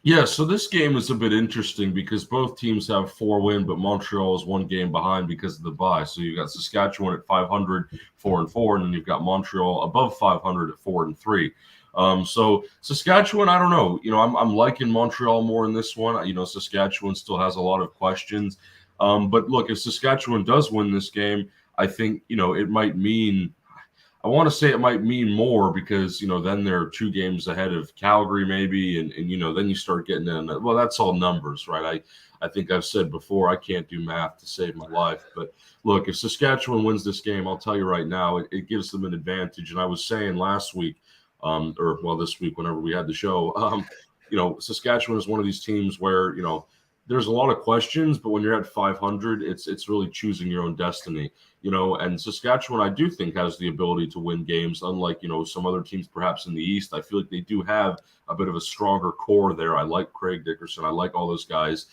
Yeah, so this game is a bit interesting because both teams have 4 wins, but Montreal is 1 game behind because of the bye. So you've got Saskatchewan at 500, 4-4, and then you've got Montreal above 500 at 4-3. So Saskatchewan, I don't know. I'm liking Montreal more in this one. Saskatchewan still has a lot of questions. But look, if Saskatchewan does win this game, I think, it might mean – I want to say it might mean more because, then they're 2 games ahead of Calgary maybe. And then you start getting in. Well, that's all numbers, right? I think I've said before, I can't do math to save my life. But look, if Saskatchewan wins this game, I'll tell you right now, it gives them an advantage. And I was saying last week, this week, whenever we had the show, Saskatchewan is one of these teams where, there's a lot of questions, but when you're at 500, it's really choosing your own destiny, and Saskatchewan, I do think, has the ability to win games, unlike, some other teams perhaps in the East. I feel like they do have a bit of a stronger core there. I like Craig Dickerson. I like all those guys,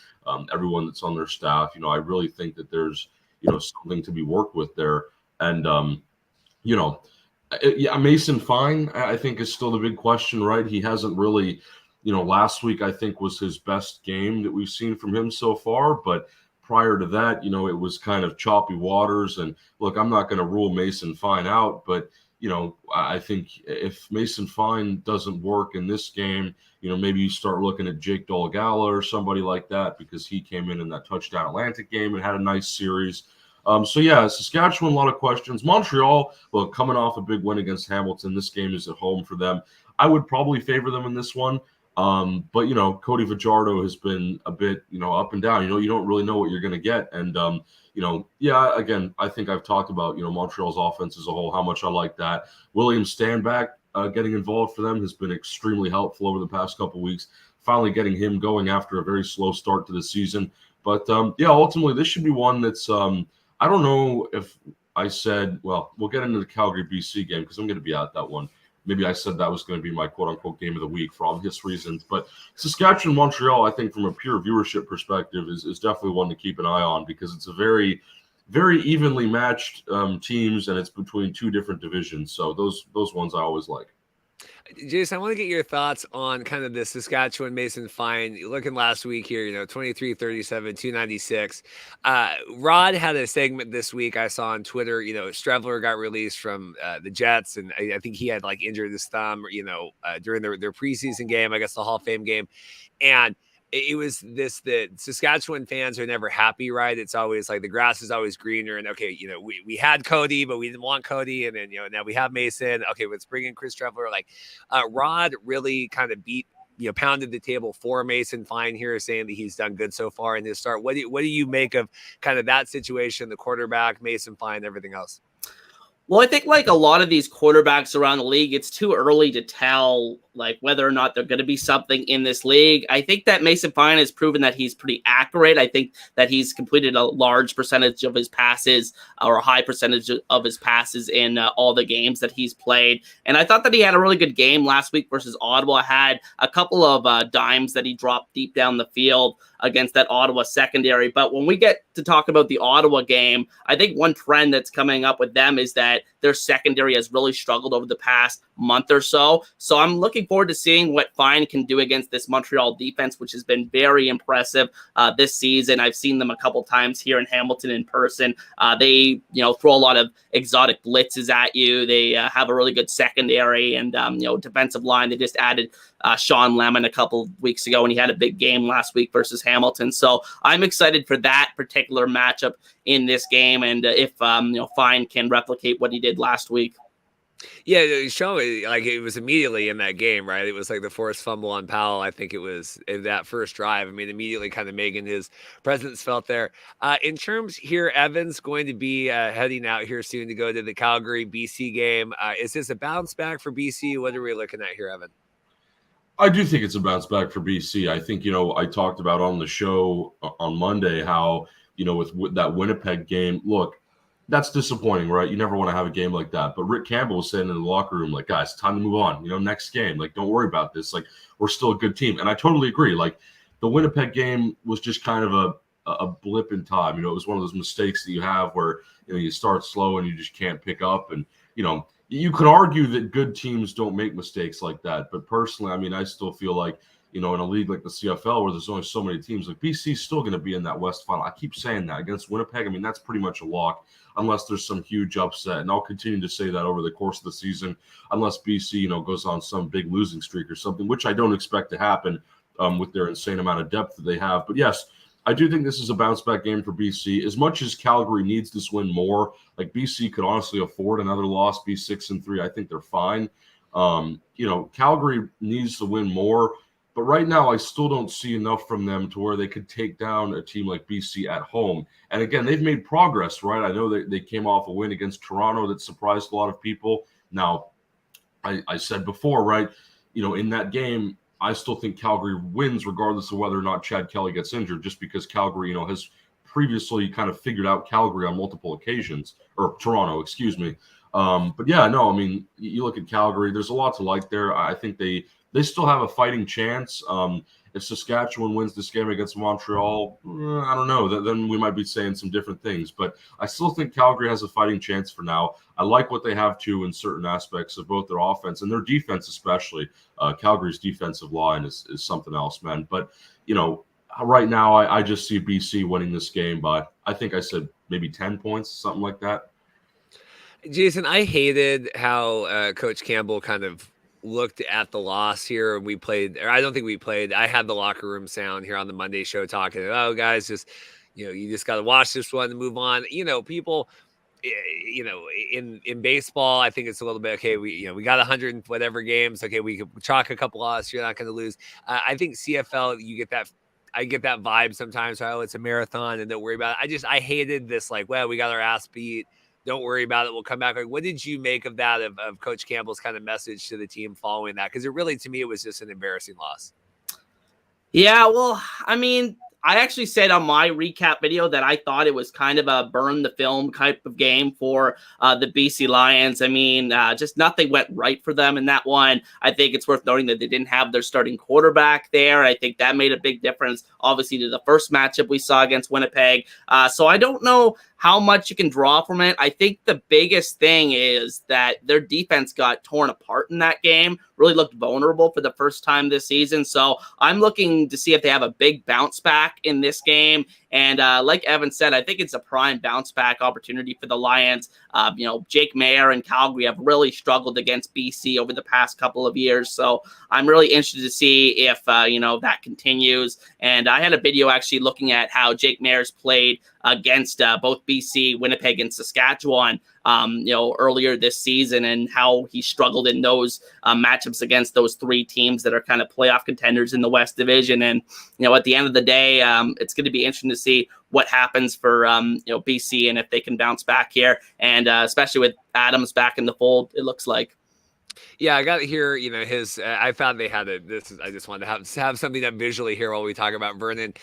everyone that's on their staff. I really think that there's, something to be worked with there. And, Mason Fine, I think, is still the big question, right? He hasn't really last week, I think, was his best game that we've seen from him so far. But prior to that, it was kind of choppy waters. And look, I'm not going to rule Mason Fine out, but, I think if Mason Fine doesn't work in this game, maybe you start looking at Jake Dolgala or somebody like that because he came in that touchdown Atlantic game and had a nice series. So, yeah, Saskatchewan, a lot of questions. Montreal, look, coming off a big win against Hamilton, this game is at home for them. I would probably favor them in this one. But, Cody Fajardo has been a bit, up and down. You don't really know what you're going to get. And, again, I think I've talked about, Montreal's offense as a whole, how much I like that. William Stanback getting involved for them has been extremely helpful over the past couple of weeks, finally getting him going after a very slow start to the season. But, ultimately, this should be one that's I don't know if I said, well, we'll get into the Calgary BC game because I'm going to be at that one. Maybe I said that was going to be my quote-unquote game of the week for obvious reasons. But Saskatchewan, Montreal, I think from a pure viewership perspective is definitely one to keep an eye on because it's a very, very evenly matched teams, and it's between 2 different divisions. So those ones I always like. Jason, I want to get your thoughts on kind of the Saskatchewan Mason Fine. Looking last week here, 23-37, 296. Rod had a segment this week I saw on Twitter. Strevler got released from the Jets, and I think he had injured his thumb, during their preseason game, I guess the Hall of Fame game. And it was that Saskatchewan fans are never happy, right? It's always like the grass is always greener. And okay, we had Cody, but we didn't want Cody. And then, now we have Mason. Okay, let's bring in Chris Trevler. Rod really kind of pounded the table for Mason Fine here, saying that he's done good so far in his start. What do you make of kind of that situation, the quarterback, Mason Fine, everything else? Well, I think like a lot of these quarterbacks around the league, it's too early to tell like whether or not they're going to be something in this league. I think that Mason Fine has proven that he's pretty accurate. I think that he's completed a large percentage of his passes or a high percentage of his passes in all the games that he's played. And I thought that he had a really good game last week versus Ottawa. Had a couple of dimes that he dropped deep down the field against that Ottawa secondary. But when we get to talk about the Ottawa game, I think one trend that's coming up with them is that their secondary has really struggled over the past month or so. So I'm looking forward to seeing what Fine can do against this Montreal defense, which has been very impressive this season. I've seen them a couple times here in Hamilton in person. They, throw a lot of exotic blitzes at you. They have a really good secondary and, defensive line. They just added Sean Lemon a couple of weeks ago, and he had a big game last week versus Hamilton. So I'm excited for that particular matchup in this game, and if Fine can replicate what he did last week. Yeah, show me like it was immediately in that game, right? It was like the forced fumble on Powell. I think it was in that first drive. I mean, immediately kind of making his presence felt there. In terms here, Evan's going to be heading out here soon to go to the Calgary BC game. Is this a bounce back for BC? What are we looking at here, Evan? I do think it's a bounce back for BC. I think, I talked about on the show on Monday how, with that Winnipeg game, look, that's disappointing, right? You never want to have a game like that. But Rick Campbell was saying in the locker room, like, guys, time to move on. Next game. Like, don't worry about this. Like, we're still a good team. And I totally agree. Like, the Winnipeg game was just kind of a blip in time. It was one of those mistakes that you have where, you start slow and you just can't pick up. And, you could argue that good teams don't make mistakes like that. But personally, I mean, I still feel like, in a league like the CFL where there's only so many teams, like BC's still going to be in that West final. I keep saying that against Winnipeg. I mean, that's pretty much a lock unless there's some huge upset. And I'll continue to say that over the course of the season, unless BC, goes on some big losing streak or something, which I don't expect to happen with their insane amount of depth that they have. But yes, I do think this is a bounce back game for BC. As much as Calgary needs this win more, like BC could honestly afford another loss, be 6-3. I think they're fine. Calgary needs to win more. But right now, I still don't see enough from them to where they could take down a team like BC at home. And again, they've made progress, right? I know they came off a win against Toronto that surprised a lot of people. Now, I said before, right, in that game, I still think Calgary wins regardless of whether or not Chad Kelly gets injured, just because Calgary, has previously kind of figured out Calgary on multiple occasions, or Toronto, excuse me. But yeah, no, I mean, you look at Calgary, there's a lot to like there. I think they still have a fighting chance. If Saskatchewan wins this game against Montreal, I don't know. Then we might be saying some different things. But I still think Calgary has a fighting chance for now. I like what they have, too, in certain aspects of both their offense and their defense especially. Calgary's defensive line is something else, man. But, right now I just see BC winning this game by, I think I said maybe 10 points, something like that. Jason, I hated how Coach Campbell kind of looked at the loss here. We played, or I don't think we played. I had the locker room sound here on the Monday show talking, oh, guys, just, you just got to watch this one and move on. People, in baseball, I think it's a little bit, okay, we got 100 and whatever games. Okay, we could chalk a couple loss. You're not going to lose. I think CFL, you get that. I get that vibe sometimes. Oh, it's a marathon and don't worry about it. I hated this, like, well, we got our ass beat. Don't worry about it. We'll come back. Like, what did you make of that, of Coach Campbell's kind of message to the team following that? Because it really, to me, it was just an embarrassing loss. Yeah, well, I mean, I actually said on my recap video that I thought it was kind of a burn the film type of game for the BC Lions. I mean, just nothing went right for them in that one. I think it's worth noting that they didn't have their starting quarterback there. I think that made a big difference, obviously, to the first matchup we saw against Winnipeg. So I don't know how much you can draw from it. I think the biggest thing is that their defense got torn apart in that game, really looked vulnerable for the first time this season. So I'm looking to see if they have a big bounce back in this game. And like Evan said, I think it's a prime bounce back opportunity for the Lions. Jake Mayer and Calgary have really struggled against BC over the past couple of years. So I'm really interested to see if, that continues. And I had a video actually looking at how Jake Mayer's played against both BC, Winnipeg, and Saskatchewan, earlier this season, and how he struggled in those matchups against those three teams that are kind of playoff contenders in the West Division. And, at the end of the day, it's going to be interesting to see what happens for, BC and if they can bounce back here. And especially with Adams back in the fold, it looks like. Yeah, I got to hear, his. I found they had I just wanted to have something to visually hear while we talk about Vernon.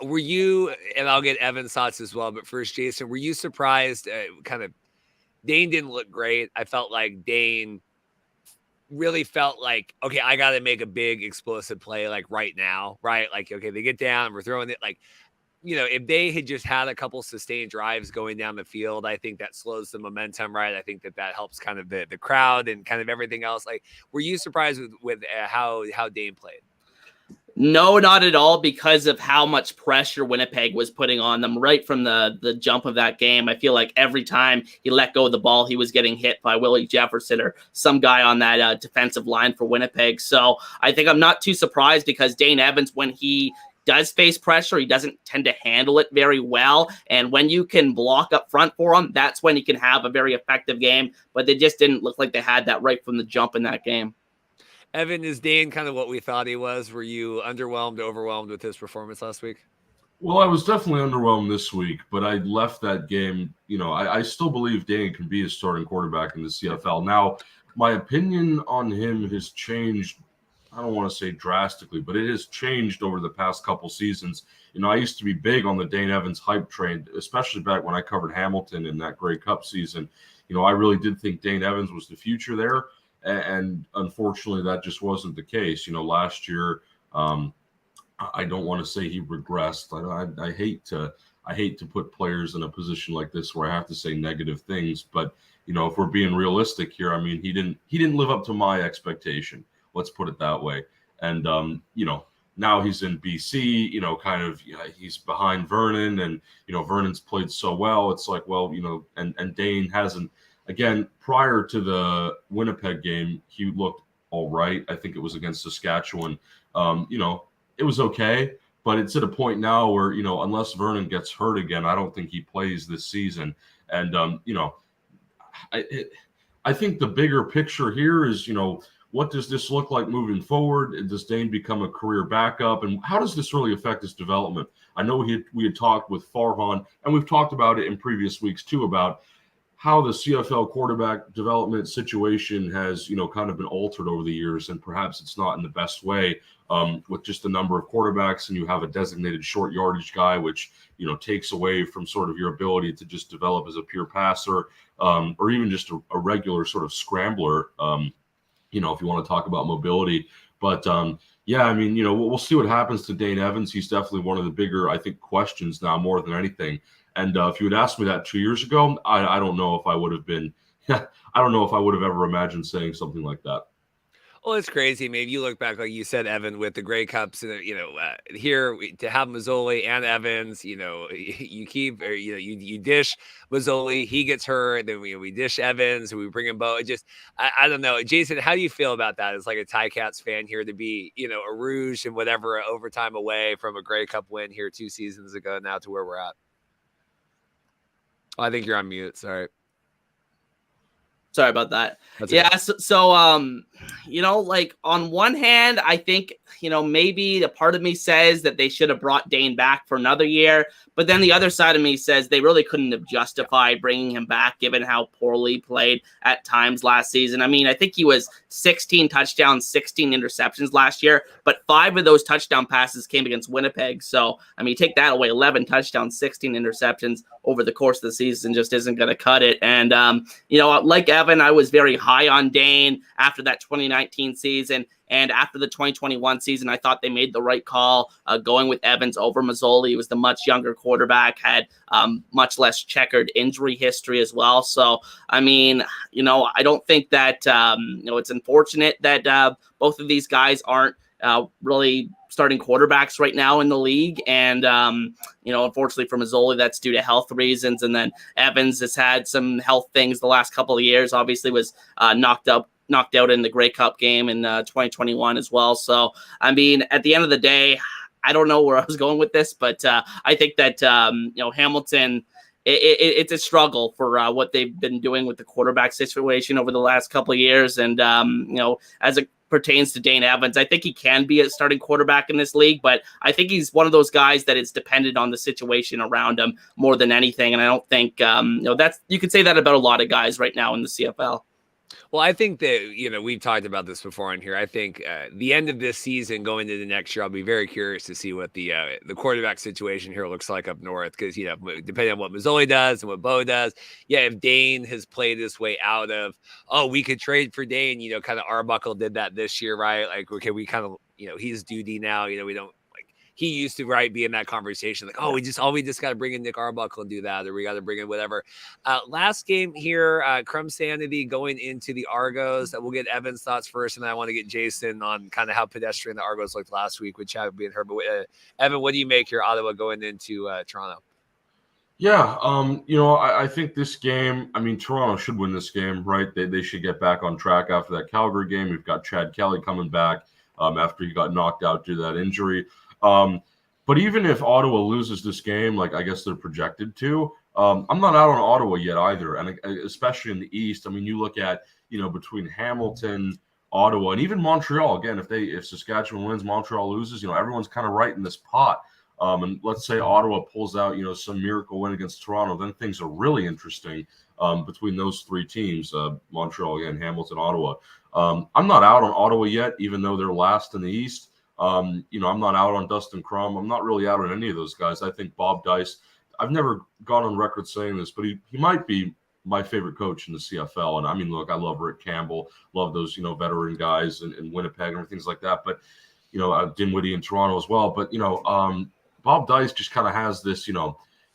Were you, and I'll get Evan's thoughts as well, but first, Jason, were you surprised? Dane didn't look great. I felt like Dane really felt like, okay, I got to make a big explosive play like right now, right? Like, okay, they get down, we're throwing it like. If they had just had a couple sustained drives going down the field, I think that slows the momentum, right? I think that helps kind of the crowd and kind of everything else. Like, were you surprised with how Dane played? No, not at all, because of how much pressure Winnipeg was putting on them right from the jump of that game. I feel like every time he let go of the ball, he was getting hit by Willie Jefferson or some guy on that defensive line for Winnipeg. So I think I'm not too surprised, because Dane Evans, when he does face pressure, he doesn't tend to handle it very well. And when you can block up front for him, that's when he can have a very effective game. But they just didn't look like they had that right from the jump in that game. Evan, is Dane kind of what we thought he was? Were you underwhelmed, overwhelmed with his performance last week? Well, I was definitely underwhelmed this week, but I left that game. I still believe Dane can be a starting quarterback in the CFL. Now, my opinion on him has changed. I don't want to say drastically, but it has changed over the past couple seasons. I used to be big on the Dane Evans hype train, especially back when I covered Hamilton in that Grey Cup season. I really did think Dane Evans was the future there, and unfortunately, that just wasn't the case. Last year, I don't want to say he regressed. I hate to put players in a position like this where I have to say negative things, but if we're being realistic here, I mean, he didn't live up to my expectation. Let's put it that way. And, now he's in BC, he's behind Vernon, and, Vernon's played so well. It's like, well, and Dane hasn't, again, prior to the Winnipeg game, he looked all right. I think it was against Saskatchewan. It was okay, but it's at a point now where, unless Vernon gets hurt again, I don't think he plays this season. And, I think the bigger picture here is, what does this look like moving forward? Does Dane become a career backup? And how does this really affect his development? I know we had talked with Farhan, and we've talked about it in previous weeks too, about how the CFL quarterback development situation has, kind of been altered over the years, and perhaps it's not in the best way with just the number of quarterbacks, and you have a designated short yardage guy, which, takes away from sort of your ability to just develop as a pure passer, or even just a regular sort of scrambler, if you want to talk about mobility. But yeah, I mean, we'll see what happens to Dane Evans. He's definitely one of the bigger, I think, questions now more than anything. And if you had asked me that 2 years ago, I don't know if I would have been, I don't know if I would have ever imagined saying something like that. Well, it's crazy. Maybe you look back, like you said, Evan, with the Grey Cups, and here to have Mazzoli and Evans, you keep, or you dish Mazzoli, he gets hurt, then we dish Evans, we bring in Bo. It just, I don't know, Jason, how do you feel about that? As like a Ticats fan here, to be a Rouge and whatever overtime away from a Grey Cup win here 2 seasons ago, now to where we're at. Oh, I think you're on mute. Sorry. Sorry about that. That's yeah. okay. So, like on one hand, I think, maybe a part of me says that they should have brought Dane back for another year. But then the other side of me says they really couldn't have justified bringing him back, given how poorly he played at times last season. I mean, I think he was 16 touchdowns, 16 interceptions last year, but 5 of those touchdown passes came against Winnipeg. So, I mean, take that away, 11 touchdowns, 16 interceptions over the course of the season just isn't going to cut it. And, like Evan, I was very high on Dane after that 2019 season. And after the 2021 season, I thought they made the right call going with Evans over Mazzoli. He was the much younger quarterback, had much less checkered injury history as well. So, I mean, I don't think that, it's unfortunate that both of these guys aren't really starting quarterbacks right now in the league. And, unfortunately for Mazzoli, that's due to health reasons. And then Evans has had some health things the last couple of years, obviously was knocked out in the Grey Cup game in 2021 as well. So, I mean, at the end of the day, I don't know where I was going with this, but I think that Hamilton. It's a struggle for what they've been doing with the quarterback situation over the last couple of years, and as it pertains to Dane Evans, I think he can be a starting quarterback in this league, but I think he's one of those guys that is dependent on the situation around him more than anything. And I don't think that's, you could say that about a lot of guys right now in the CFL. Well, I think that, we've talked about this before on here. I think the end of this season going into the next year, I'll be very curious to see what the quarterback situation here looks like up north, because, depending on what Mazzoli does and what Bo does, if Dane has played his way out of, we could trade for Dane, kind of Arbuckle did that this year, right? Like, okay, we kind of, he's duty now, we don't, he used to be in that conversation like, we just got to bring in Nick Arbuckle and do that, or we got to bring in whatever. Last game here, Crum Sanity going into the Argos. We'll get Evan's thoughts first, and then I want to get Jason on kind of how pedestrian the Argos looked last week with Chad being hurt. But Evan, what do you make here, Ottawa going into Toronto? Yeah, I think this game, Toronto should win this game, right? They should get back on track after that Calgary game. We've got Chad Kelly coming back after he got knocked out due to that injury. But even if Ottawa loses this game, like I guess they're projected to, I'm not out on Ottawa yet either. And especially in the East, you look at, between Hamilton, Ottawa, and even Montreal, again, if Saskatchewan wins, Montreal loses, everyone's kind of right in this pot. And let's say Ottawa pulls out, some miracle win against Toronto, then things are really interesting between those three teams, Montreal, again, Hamilton, Ottawa. I'm not out on Ottawa yet, even though they're last in the East. I'm not out on Dustin Crum. I'm not really out on any of those guys. I think Bob Dice, I've never gone on record saying this, but he might be my favorite coach in the CFL. And look, I love Rick Campbell, love those, veteran guys in Winnipeg and things like that. But, Dinwiddie in Toronto as well. But, Bob Dice just kind of has this,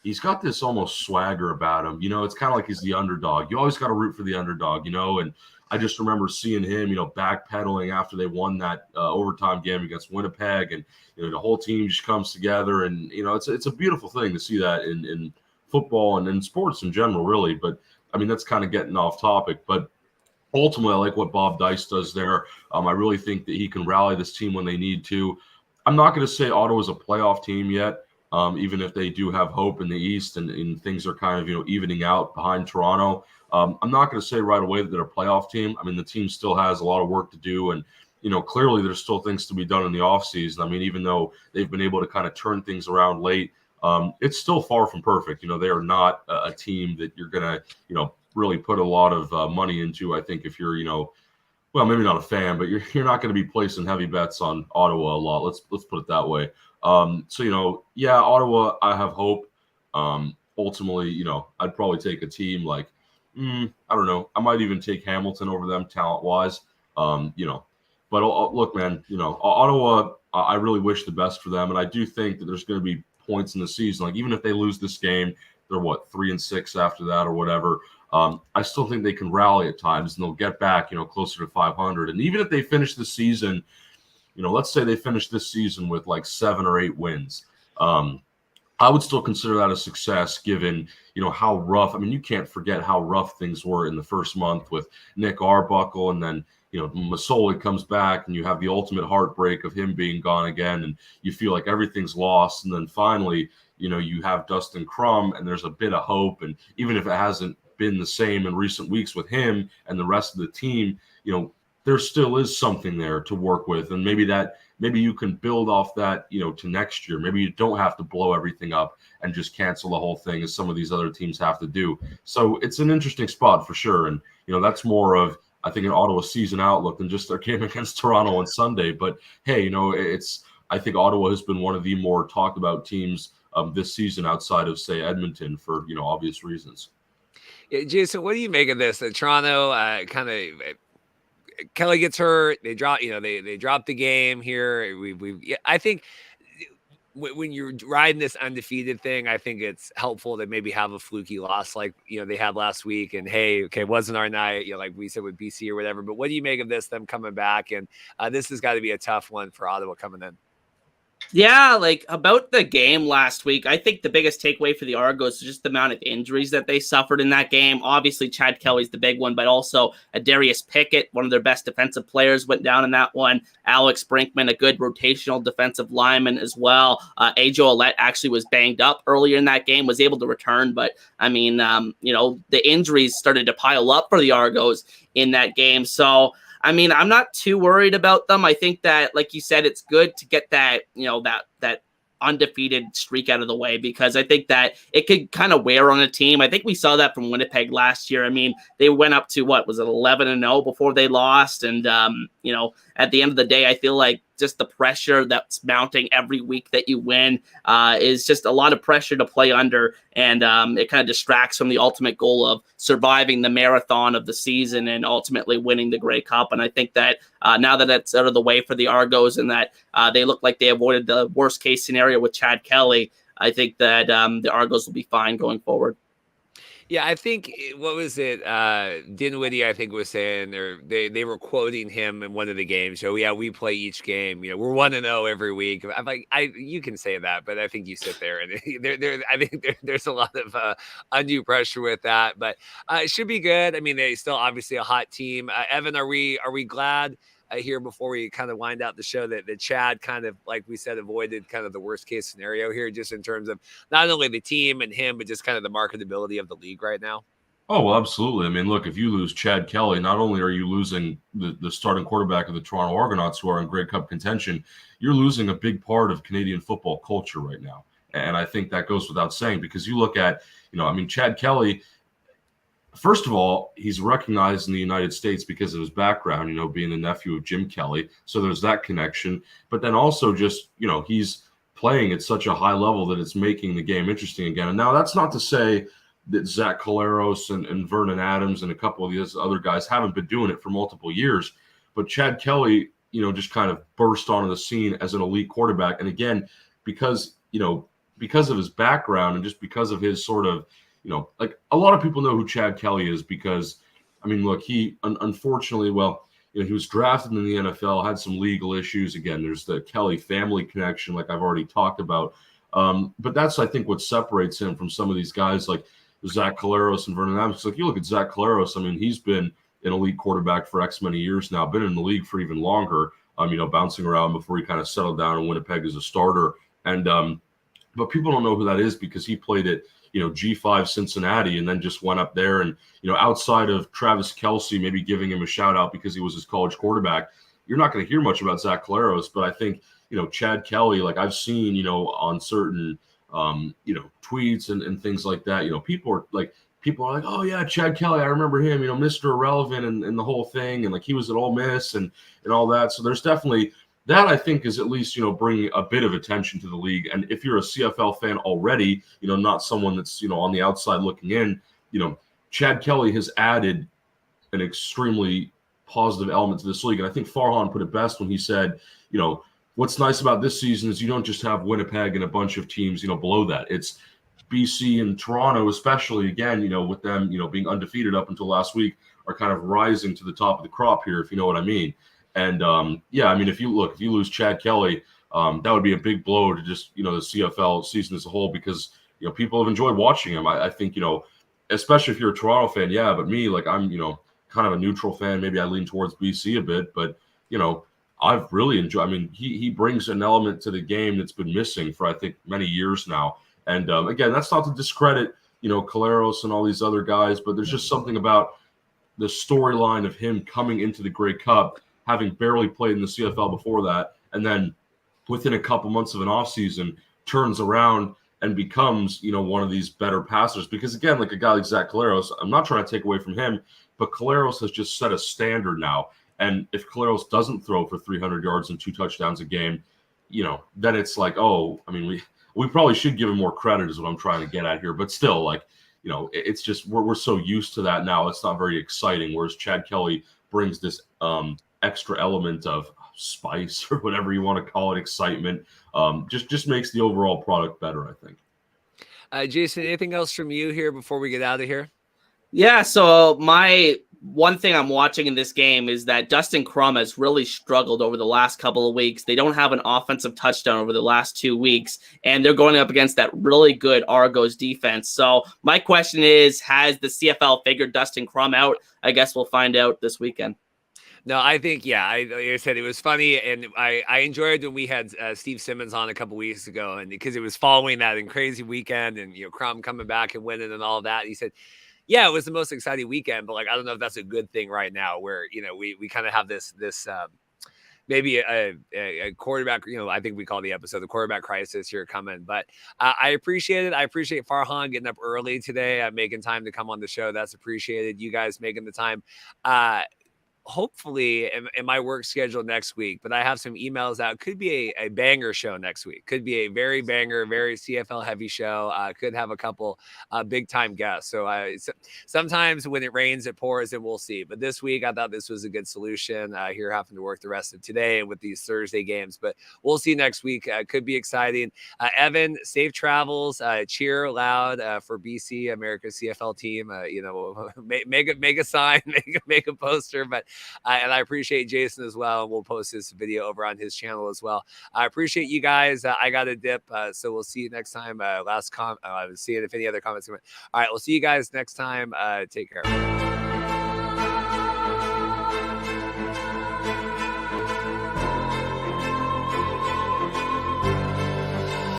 he's got this almost swagger about him. It's kind of like he's the underdog. You always got to root for the underdog, and I just remember seeing him, backpedaling after they won that overtime game against Winnipeg, and the whole team just comes together, and it's a beautiful thing to see that in football and in sports in general, really. But that's kind of getting off topic. But ultimately, I like what Bob Dice does there. I really think that he can rally this team when they need to. I'm not going to say Ottawa's a playoff team yet, even if they do have hope in the East and things are kind of evening out behind Toronto. I'm not going to say right away that they're a playoff team. The team still has a lot of work to do, and clearly there's still things to be done in the offseason. Even though they've been able to kind of turn things around late, it's still far from perfect. They are not a team that you're going to really put a lot of money into. I think if you're well, maybe not a fan, but you're not going to be placing heavy bets on Ottawa a lot. Let's put it that way. Ottawa, I have hope. Ultimately, I'd probably take a team like. I don't know. I might even take Hamilton over them talent-wise, But look, man, Ottawa, I really wish the best for them. And I do think that there's going to be points in the season. Like, even if they lose this game, they're, 3-6 after that or whatever. I still think they can rally at times, and they'll get back, closer to 500. And even if they finish the season, let's say they finish this season with, 7 or 8 wins. I would still consider that a success given, how rough. You can't forget how rough things were in the first month with Nick Arbuckle, and then, Mazzoli comes back and you have the ultimate heartbreak of him being gone again, and you feel like everything's lost. And then finally, you have Dustin Crum, and there's a bit of hope. And even if it hasn't been the same in recent weeks with him and the rest of the team, there still is something there to work with. And maybe you can build off that, to next year. Maybe you don't have to blow everything up and just cancel the whole thing as some of these other teams have to do. So it's an interesting spot for sure. And, that's more of, I think, an Ottawa season outlook than just their game against Toronto on Sunday. But hey, I think Ottawa has been one of the more talked about teams this season outside of, say, Edmonton for, obvious reasons. Yeah, Jason, what do you make of this? Toronto kind of Kelly gets hurt. They drop, they dropped the game here. I think when you're riding this undefeated thing, I think it's helpful to maybe have a fluky loss like, they had last week. And hey, okay, wasn't our night, like we said with BC or whatever. But what do you make of this, them coming back? And this has got to be a tough one for Ottawa coming in. Yeah, like about the game last week, I think the biggest takeaway for the Argos is just the amount of injuries that they suffered in that game. Obviously, Chad Kelly's the big one, but also Darius Pickett, one of their best defensive players, went down in that one. Alex Brinkman, a good rotational defensive lineman as well. AJ Ouellette actually was banged up earlier in that game, was able to return, but I mean, the injuries started to pile up for the Argos in that game. So, I mean, I'm not too worried about them. I think that, like you said, it's good to get that, that undefeated streak out of the way, because I think that it could kind of wear on a team. I think we saw that from Winnipeg last year. I mean, they went up to 11-0 before they lost. And, at the end of the day, I feel like just the pressure that's mounting every week that you win is just a lot of pressure to play under. And it kind of distracts from the ultimate goal of surviving the marathon of the season and ultimately winning the Grey Cup. And I think that now that it's out of the way for the Argos and that they look like they avoided the worst case scenario with Chad Kelly, I think that the Argos will be fine going forward. Yeah, I think what was it? Dinwiddie, I think, was saying, or they were quoting him in one of the games. So yeah, we play each game. We're 1-0 every week. I'm like, you can say that, but I think you sit there and I think there's a lot of undue pressure with that. But it should be good. I mean, they still obviously a hot team. Evan, are we glad? Here before we kind of wind out the show that Chad kind of, like we said, avoided kind of the worst case scenario here, just in terms of not only the team and him, but just kind of the marketability of the league right now? Oh, well, absolutely. I mean, look, if you lose Chad Kelly, not only are you losing the starting quarterback of the Toronto Argonauts, who are in Grey Cup contention, you're losing a big part of Canadian football culture right now. And I think that goes without saying, because you look at, Chad Kelly, first of all, he's recognized in the United States because of his background, being the nephew of Jim Kelly. So there's that connection. But then also just, he's playing at such a high level that it's making the game interesting again. And now that's not to say that Zach Collaros and Vernon Adams and a couple of these other guys haven't been doing it for multiple years. But Chad Kelly, just kind of burst onto the scene as an elite quarterback. And again, because of his background and just because of his sort of, like a lot of people know who Chad Kelly is because, I mean, look, he unfortunately, he was drafted in the NFL, had some legal issues. Again, there's the Kelly family connection, like I've already talked about. But that's, I think, what separates him from some of these guys like Zach Collaros and Vernon Adams. Like you look at Zach Collaros, I mean, he's been an elite quarterback for X many years now, been in the league for even longer, bouncing around before he kind of settled down in Winnipeg as a starter. And but people don't know who that is because he played at G5 Cincinnati and then just went up there and, outside of Travis Kelce, maybe giving him a shout out because he was his college quarterback, you're not going to hear much about Zach Collaros. But I think, Chad Kelly, like I've seen, on certain, tweets and things like that, people are like, oh yeah, Chad Kelly, I remember him, Mr. Irrelevant and the whole thing. And like, he was at Ole Miss and all that. So there's definitely, that I think is at least, bringing a bit of attention to the league. And if you're a CFL fan already, not someone that's, on the outside looking in, Chad Kelly has added an extremely positive element to this league. And I think Farhan put it best when he said, what's nice about this season is you don't just have Winnipeg and a bunch of teams, below that. It's BC and Toronto, especially, again, with them, being undefeated up until last week, are kind of rising to the top of the crop here, if you know what I mean. And I mean, if you lose Chad Kelly, that would be a big blow to just, the CFL season as a whole, because, people have enjoyed watching him. I think, especially if you're a Toronto fan, yeah, but me, like I'm, kind of a neutral fan. Maybe I lean towards BC a bit, but, I've really enjoyed, I mean, he brings an element to the game that's been missing for, I think, many years now. And again, that's not to discredit, Collaros and all these other guys, but there's just something about the storyline of him coming into the Grey Cup, having barely played in the CFL before that, and then within a couple months of an offseason, turns around and becomes, one of these better passers. Because again, like a guy like Zach Collaros, I'm not trying to take away from him, but Collaros has just set a standard now. And if Collaros doesn't throw for 300 yards and 2 touchdowns a game, then it's like, oh, I mean, we probably should give him more credit is what I'm trying to get at here. But still, like, it's just we're so used to that now. It's not very exciting. Whereas Chad Kelly brings this extra element of spice or whatever you want to call it, excitement, just makes the overall product better, I think. Jason, anything else from you here before we get out of here? Yeah, so my one thing I'm watching in this game is that Dustin Crum has really struggled over the last couple of weeks. They don't have an offensive touchdown over the last 2 weeks, and they're going up against that really good Argos defense. So my question is, has the CFL figured Dustin Crum out? I guess we'll find out this weekend. No, I think, yeah, like I said, it was funny, and I enjoyed when we had Steve Simmons on a couple weeks ago, and because it was following that crazy weekend, and Crum coming back and winning and all that. He said, yeah, it was the most exciting weekend, but like I don't know if that's a good thing right now, where we kind of have this maybe a quarterback. I think we call the episode the quarterback crisis here coming. But I appreciate it. I appreciate Farhan getting up early today, making time to come on the show. That's appreciated. You guys making the time. Hopefully in my work schedule next week, but I have some emails out. Could be a banger show next week. Could be a very banger, very CFL heavy show. Could have a couple big time guests. So sometimes when it rains, it pours, and we'll see. But this week, I thought this was a good solution. Here having to work the rest of today and with these Thursday games, but we'll see next week. Could be exciting. Evan, safe travels. Cheer loud for BC, America's CFL team. Make a sign, make a poster, but. And I appreciate Jason as well. And we'll post this video over on his channel as well. I appreciate you guys. I got a dip. So we'll see you next time. I was seeing if any other comments come in. All right. We'll see you guys next time. Take care.